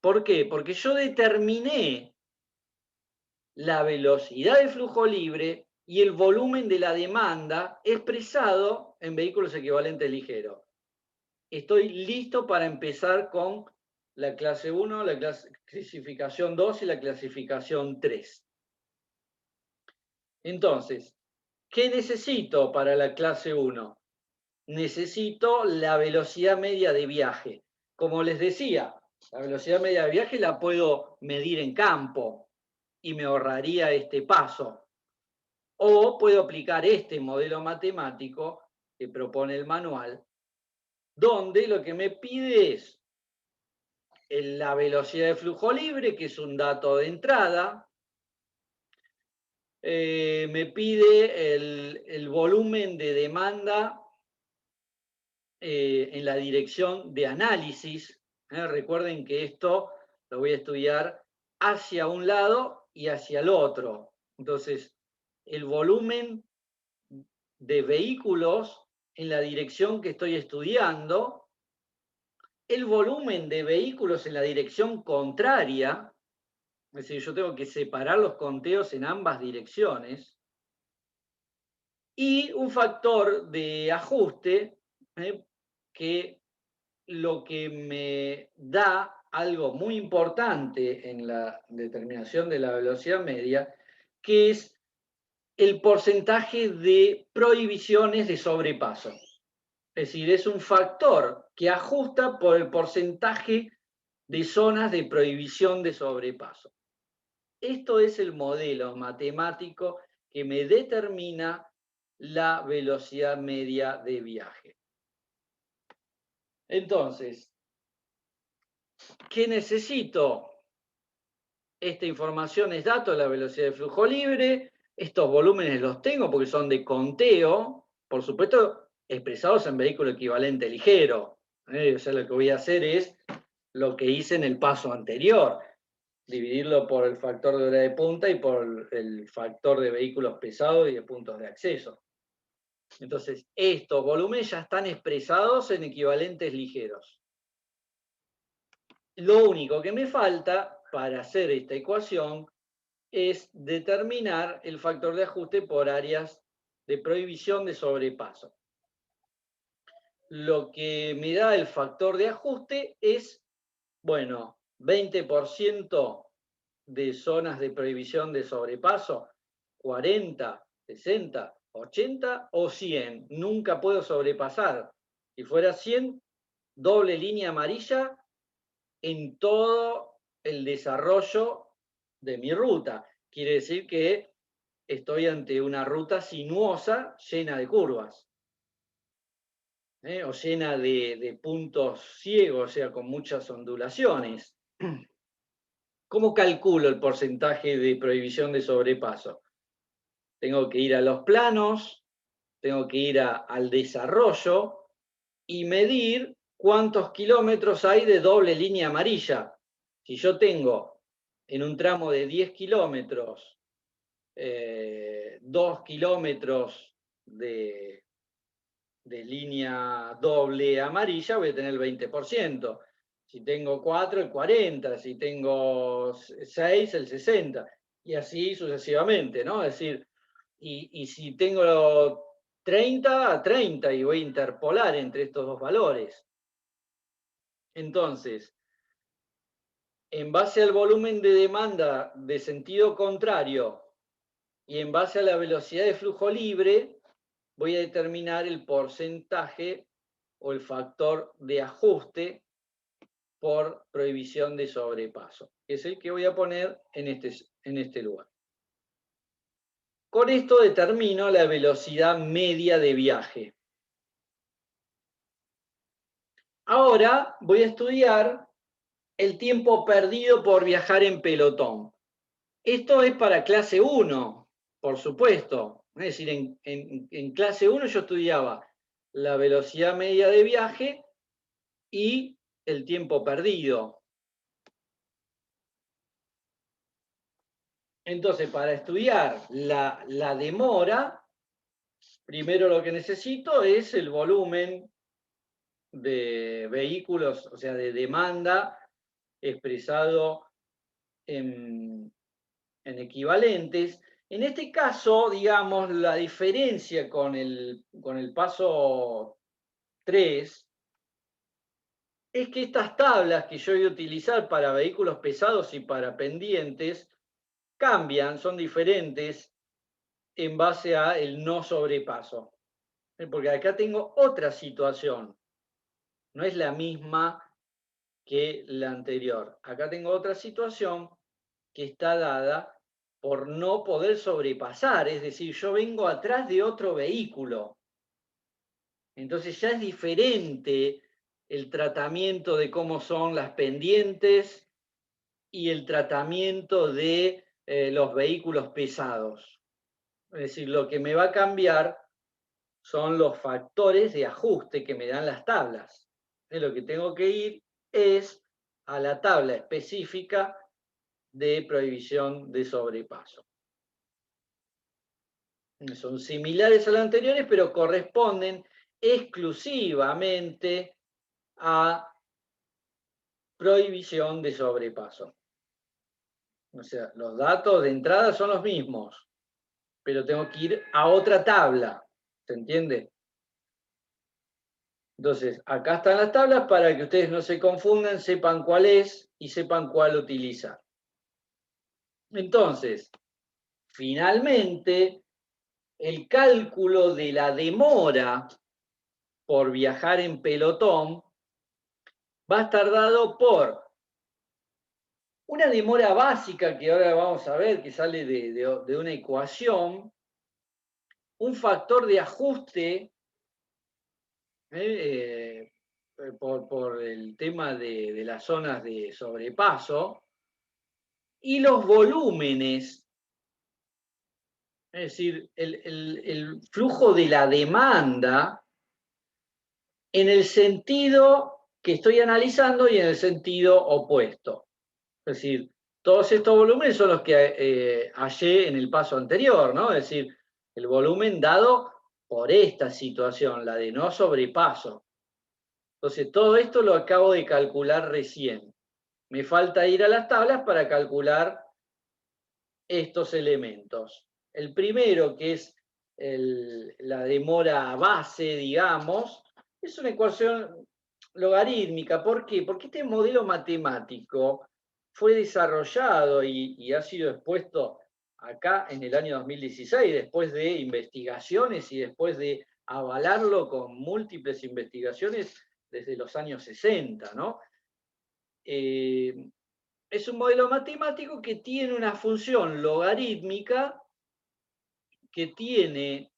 ¿Por qué? Porque yo determiné la velocidad de flujo libre y el volumen de la demanda expresado en vehículos equivalentes ligeros. Estoy listo para empezar con la clase 1, la clasificación 2 y la clasificación 3. Entonces, ¿qué necesito para la clase 1? Necesito la velocidad media de viaje. Como les decía, la velocidad media de viaje la puedo medir en campo y me ahorraría este paso. O puedo aplicar este modelo matemático que propone el manual, donde lo que me pide es la velocidad de flujo libre, que es un dato de entrada. Me pide el volumen de demanda en la dirección de análisis. Recuerden que esto lo voy a estudiar hacia un lado y hacia el otro. Entonces, el volumen de vehículos en la dirección que estoy estudiando, el volumen de vehículos en la dirección contraria, es decir, yo tengo que separar los conteos en ambas direcciones, y un factor de ajuste que lo que me da algo muy importante en la determinación de la velocidad media, que es el porcentaje de prohibiciones de sobrepaso. Es decir, es un factor que ajusta por el porcentaje de zonas de prohibición de sobrepaso. Esto es el modelo matemático que me determina la velocidad media de viaje. Entonces, ¿qué necesito? Esta información es dato de la velocidad de flujo libre. Estos volúmenes los tengo porque son de conteo, por supuesto, expresados en vehículo equivalente ligero. O sea, lo que voy a hacer es lo que hice en el paso anterior, dividirlo por el factor de hora de punta y por el factor de vehículos pesados y de puntos de acceso. Entonces, estos volúmenes ya están expresados en equivalentes ligeros. Lo único que me falta para hacer esta ecuación es determinar el factor de ajuste por áreas de prohibición de sobrepaso. Lo que me da el factor de ajuste es, bueno, 20% de zonas de prohibición de sobrepaso, 40, 60, 80 o 100. Nunca puedo sobrepasar. Si fuera 100, doble línea amarilla en todo el desarrollo de mi ruta. Quiere decir que estoy ante una ruta sinuosa llena de curvas, o llena de puntos ciegos, o sea, con muchas ondulaciones. ¿Cómo calculo el porcentaje de prohibición de sobrepaso? Tengo que ir a los planos, tengo que ir al desarrollo y medir cuántos kilómetros hay de doble línea amarilla. Si yo tengo en un tramo de 10 kilómetros, 2 kilómetros de línea doble amarilla, voy a tener el 20%. Si tengo 4, el 40%. Si tengo 6, el 60%. Y así sucesivamente, ¿no? Es decir, y si tengo 30, 30, y voy a interpolar entre estos dos valores. Entonces, en base al volumen de demanda de sentido contrario y en base a la velocidad de flujo libre, voy a determinar el porcentaje o el factor de ajuste por prohibición de sobrepaso, que es el que voy a poner en este lugar. Con esto determino la velocidad media de viaje. Ahora voy a estudiar el tiempo perdido por viajar en pelotón. Esto es para clase 1, por supuesto. Es decir, en clase 1 yo estudiaba la velocidad media de viaje y el tiempo perdido. Entonces, para estudiar la demora, primero lo que necesito es el volumen de vehículos, o sea, de demanda expresado en equivalentes. En este caso, digamos, la diferencia con el paso 3 es que estas tablas que yo voy a utilizar para vehículos pesados y para pendientes cambian, son diferentes en base a el no sobrepaso. Porque acá tengo otra situación, no es la misma que la anterior. Acá tengo otra situación que está dada por no poder sobrepasar, es decir, yo vengo atrás de otro vehículo. Entonces ya es diferente el tratamiento de cómo son las pendientes y el tratamiento de los vehículos pesados. Es decir, lo que me va a cambiar son los factores de ajuste que me dan las tablas. Lo que tengo que ir es a la tabla específica de prohibición de sobrepaso. Son similares a las anteriores, pero corresponden exclusivamente a prohibición de sobrepaso. O sea, los datos de entrada son los mismos, pero tengo que ir a otra tabla. ¿Se entiende? Entonces, acá están las tablas para que ustedes no se confundan, sepan cuál es y sepan cuál utilizar. Entonces, finalmente, el cálculo de la demora por viajar en pelotón va a estar dado por una demora básica que ahora vamos a ver que sale de una ecuación, un factor de ajuste por el tema de las zonas de sobrepaso y los volúmenes, es decir, el flujo de la demanda en el sentido que estoy analizando y en el sentido opuesto. Es decir, todos estos volúmenes son los que hallé en el paso anterior, ¿no? Es decir, el volumen dado por esta situación, la de no sobrepaso. Entonces, todo esto lo acabo de calcular recién. Me falta ir a las tablas para calcular estos elementos. El primero, que es la demora base, digamos, es una ecuación logarítmica. ¿Por qué? Porque este modelo matemático fue desarrollado y ha sido expuesto acá en el año 2016, después de investigaciones y después de avalarlo con múltiples investigaciones desde los años 60, ¿no? Es un modelo matemático que tiene una función logarítmica que tiene,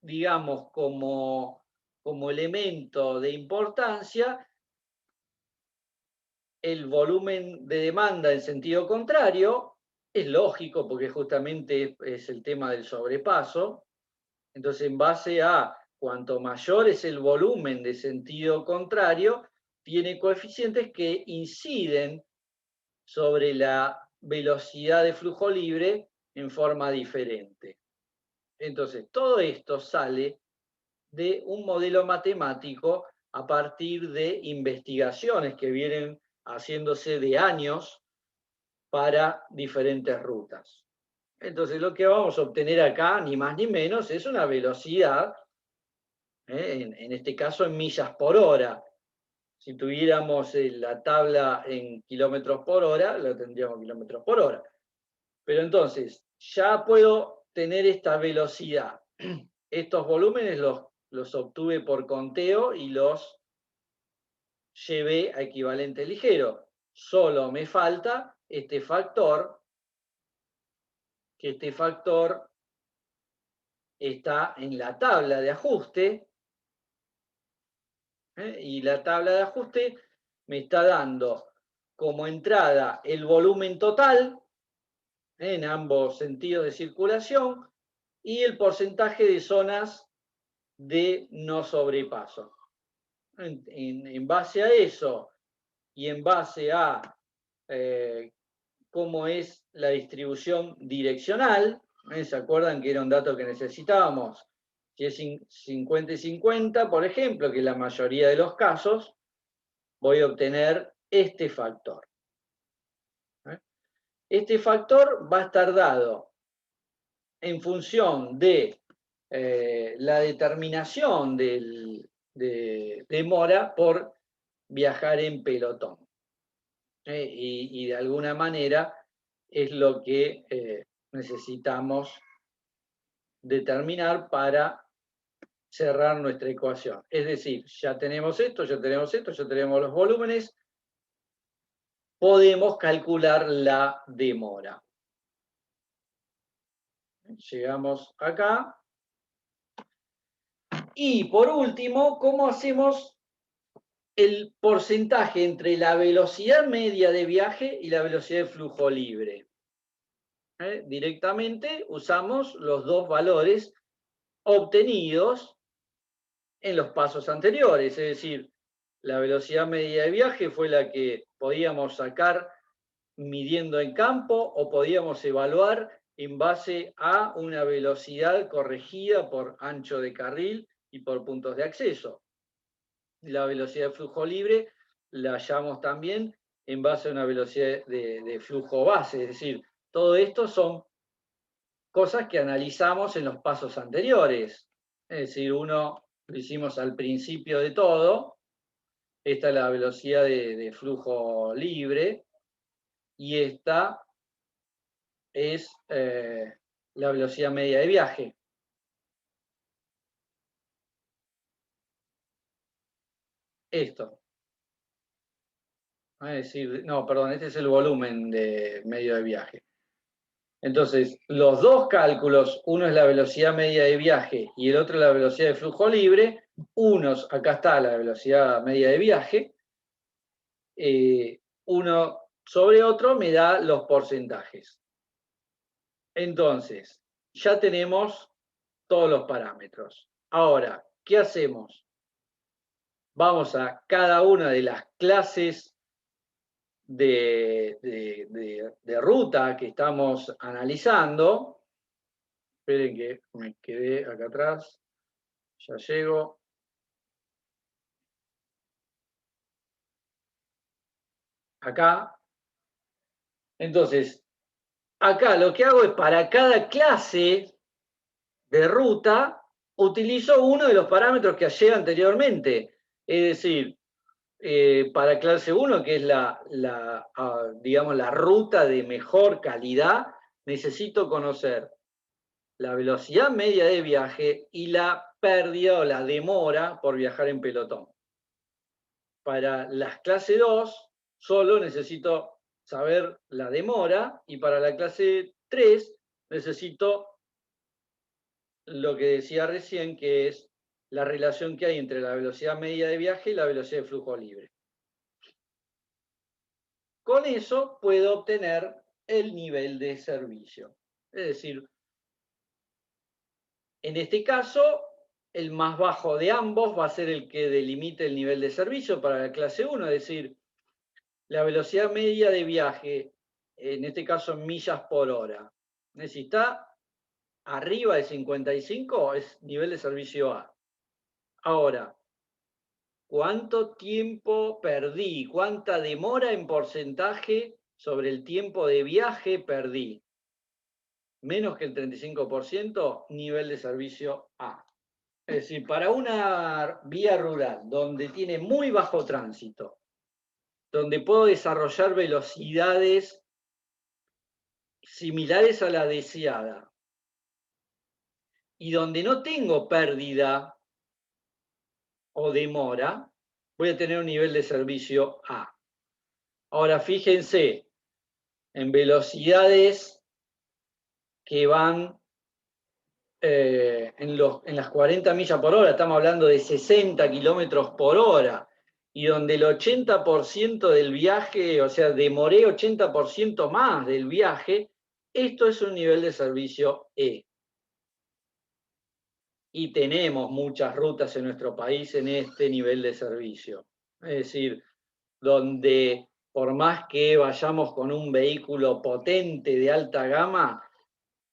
digamos, como elemento de importancia el volumen de demanda en sentido contrario. Es lógico porque justamente es el tema del sobrepaso. Entonces, en base a cuanto mayor es el volumen de sentido contrario, tiene coeficientes que inciden sobre la velocidad de flujo libre en forma diferente. Entonces, todo esto sale de un modelo matemático a partir de investigaciones que vienen haciéndose de años para diferentes rutas. Entonces, lo que vamos a obtener acá, ni más ni menos, es una velocidad, en este caso en millas por hora. Si tuviéramos la tabla en kilómetros por hora, lo tendríamos en kilómetros por hora. Pero entonces, ya puedo tener esta velocidad. Estos volúmenes los obtuve por conteo y los llevé a equivalente ligero. Solo me falta este factor, que este factor está en la tabla de ajuste, y la tabla de ajuste me está dando como entrada el volumen total, en ambos sentidos de circulación, y el porcentaje de zonas de no sobrepaso. En base a eso y en base a cómo es la distribución direccional, ¿se acuerdan que era un dato que necesitábamos? Si es 50 y 50, por ejemplo, que en la mayoría de los casos, voy a obtener este factor. Este factor va a estar dado en función de la determinación de demora por viajar en pelotón. Y de alguna manera es lo que necesitamos determinar para cerrar nuestra ecuación. Es decir, ya tenemos esto, ya tenemos esto, ya tenemos los volúmenes, podemos calcular la demora. Llegamos acá. Y por último, ¿cómo hacemos el porcentaje entre la velocidad media de viaje y la velocidad de flujo libre? Directamente usamos los dos valores obtenidos en los pasos anteriores, es decir, la velocidad media de viaje fue la que podíamos sacar midiendo en campo o podíamos evaluar en base a una velocidad corregida por ancho de carril y por puntos de acceso. La velocidad de flujo libre la hallamos también en base a una velocidad de flujo base, es decir, todo esto son cosas que analizamos en los pasos anteriores. Es decir, uno lo hicimos al principio de todo, esta es la velocidad de flujo libre, y esta es la velocidad media de viaje. Esto. Es decir, no, perdón, este es el volumen de medio de viaje. Entonces, los dos cálculos, uno es la velocidad media de viaje y el otro es la velocidad de flujo libre. Unos, acá está la velocidad media de viaje. Uno sobre otro me da los porcentajes. Entonces, ya tenemos todos los parámetros. Ahora, ¿qué hacemos? Vamos a cada una de las clases de ruta que estamos analizando. Esperen que me quedé acá atrás. Ya llego. Acá. Entonces, acá lo que hago es para cada clase de ruta, utilizo uno de los parámetros que hallé anteriormente. Es decir, para clase 1, que es digamos, la ruta de mejor calidad, necesito conocer la velocidad media de viaje y la pérdida o la demora por viajar en pelotón. Para las clase 2, solo necesito saber la demora, y para la clase 3 necesito lo que decía recién, que es la relación que hay entre la velocidad media de viaje y la velocidad de flujo libre. Con eso puedo obtener el nivel de servicio. Es decir, en este caso, el más bajo de ambos va a ser el que delimite el nivel de servicio para la clase 1, es decir, la velocidad media de viaje, en este caso en millas por hora. Si está arriba de 55, es nivel de servicio A. Ahora, ¿cuánto tiempo perdí? ¿Cuánta demora en porcentaje sobre el tiempo de viaje perdí? Menos que el 35%, nivel de servicio A. Es decir, para una vía rural donde tiene muy bajo tránsito, donde puedo desarrollar velocidades similares a la deseada y donde no tengo pérdida o demora, voy a tener un nivel de servicio A. Ahora, fíjense, en velocidades que van en las 40 millas por hora, estamos hablando de 60 kilómetros por hora, y donde el 80% del viaje, o sea, demoré 80% más del viaje, esto es un nivel de servicio E. Y tenemos muchas rutas en nuestro país en este nivel de servicio. Es decir, donde por más que vayamos con un vehículo potente de alta gama,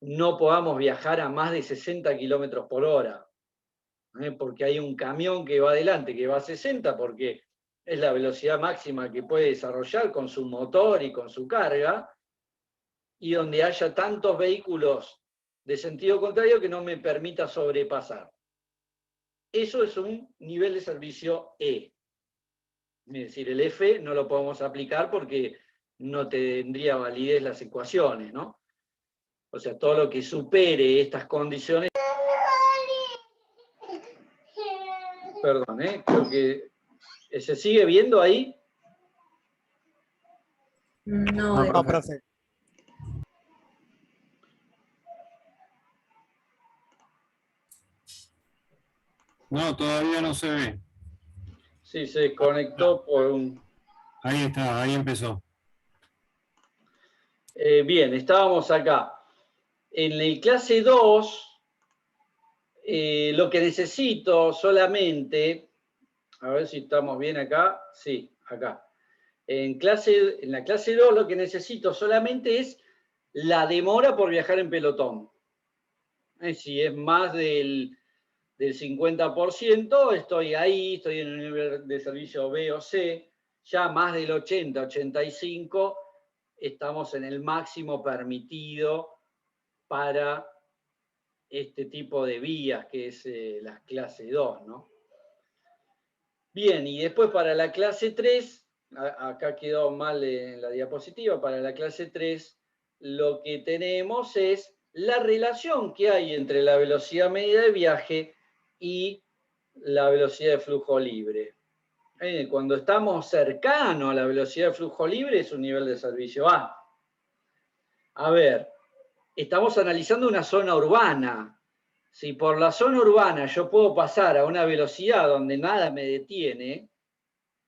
no podamos viajar a más de 60 kilómetros por hora, porque hay un camión que va adelante, que va a 60, porque es la velocidad máxima que puede desarrollar con su motor y con su carga, y donde haya tantos vehículos de sentido contrario que no me permita sobrepasar. Eso es un nivel de servicio E. Es decir, el F no lo podemos aplicar porque no tendría validez las ecuaciones, ¿no? O sea, todo lo que supere estas condiciones. Perdón, creo que se sigue viendo ahí. No, No, profe. No, todavía no se ve. Sí, se conectó por un... Ahí está, ahí empezó. Bien, estábamos acá. En el clase 2, lo que necesito solamente, a ver si estamos bien acá, sí, acá. En la clase 2 lo que necesito solamente es la demora por viajar en pelotón. Si es más del 50%, estoy ahí, estoy en un nivel de servicio B o C. Ya más del 80, 85, estamos en el máximo permitido para este tipo de vías, que es la clase 2, ¿no? Bien, y después para la clase 3, acá quedó mal en la diapositiva, para la clase 3 lo que tenemos es la relación que hay entre la velocidad media de viaje y la velocidad de flujo libre. Cuando estamos cercanos a la velocidad de flujo libre es un nivel de servicio A. A ver, estamos analizando una zona urbana. Si por la zona urbana yo puedo pasar a una velocidad donde nada me detiene,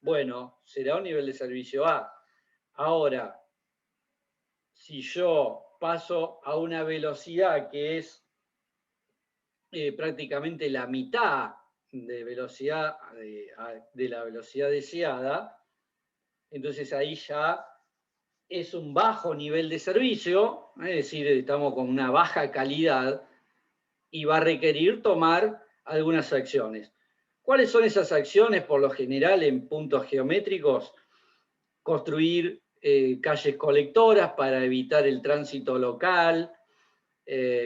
bueno, será un nivel de servicio A. Ahora, si yo paso a una velocidad que es prácticamente la mitad de velocidad de la velocidad deseada, entonces ahí ya es un bajo nivel de servicio, es decir, estamos con una baja calidad y va a requerir tomar algunas acciones. ¿Cuáles son esas acciones por lo general en puntos geométricos? Construir calles colectoras para evitar el tránsito local,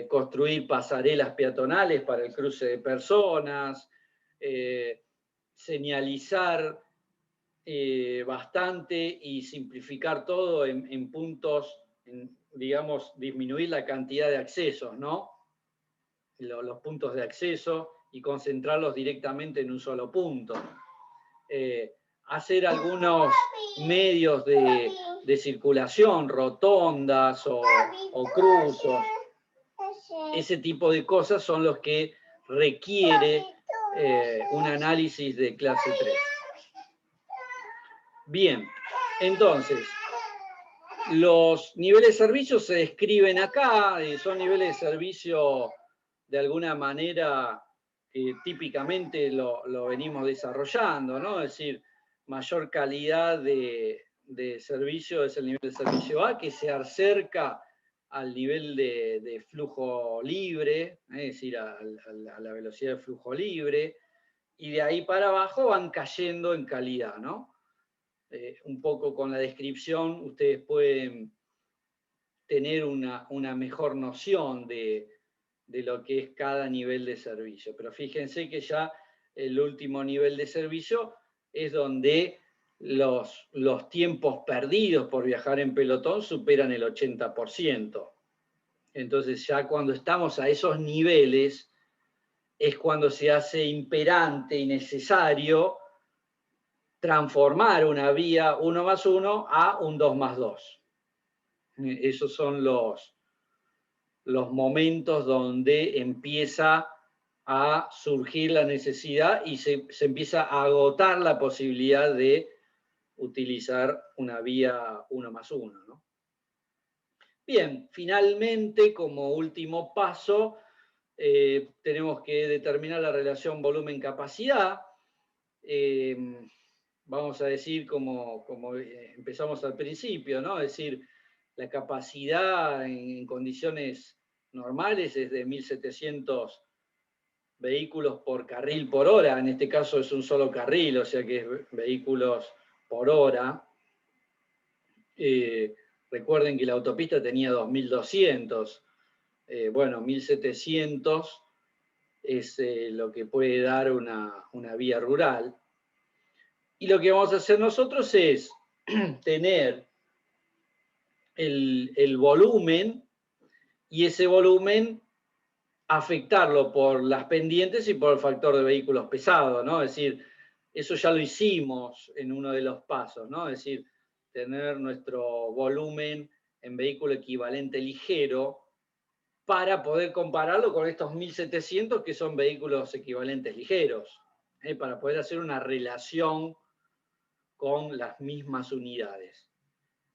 construir pasarelas peatonales para el cruce de personas, señalizar bastante y simplificar todo en puntos, digamos, disminuir la cantidad de accesos, ¿no? Los puntos de acceso y concentrarlos directamente en un solo punto. Hacer algunos medios de circulación, rotondas o cruzos. Ese tipo de cosas son los que requiere un análisis de clase 3. Bien, entonces, los niveles de servicio se describen acá, son niveles de servicio de alguna manera que típicamente lo venimos desarrollando, ¿no? Es decir, mayor calidad de servicio es el nivel de servicio A, que se acerca al nivel de flujo libre, es decir, a la velocidad de flujo libre, y de ahí para abajo van cayendo en calidad, ¿no? Un poco con la descripción ustedes pueden tener una mejor noción de de lo que es cada nivel de servicio. Pero fíjense que ya el último nivel de servicio es donde los tiempos perdidos por viajar en pelotón superan el 80%. Entonces ya cuando estamos a esos niveles es cuando se hace imperante y necesario transformar una vía 1+1 a un 2+2. Esos son los momentos donde empieza a surgir la necesidad y se empieza a agotar la posibilidad de utilizar una vía 1+1, ¿no? Bien, finalmente, como último paso, tenemos que determinar la relación volumen-capacidad. Vamos a decir, como empezamos al principio, ¿no? Es decir, la capacidad en condiciones normales es de 1.700 vehículos por carril por hora. En este caso es un solo carril, o sea que es vehículos por hora. Recuerden que la autopista tenía 2.200. Bueno, 1.700 es lo que puede dar una vía rural. Y lo que vamos a hacer nosotros es tener el volumen, y ese volumen afectarlo por las pendientes y por el factor de vehículos pesados, ¿no? Es decir, eso ya lo hicimos en uno de los pasos, ¿no? Es decir, tener nuestro volumen en vehículo equivalente ligero para poder compararlo con estos 1.700 que son vehículos equivalentes ligeros, para poder hacer una relación con las mismas unidades.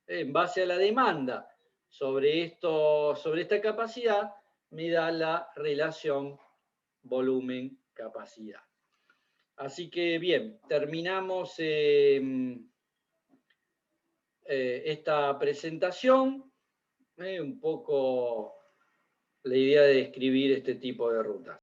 En base a la demanda sobre esta capacidad, me da la relación volumen-capacidad. Así que bien, terminamos esta presentación, un poco la idea de describir este tipo de rutas.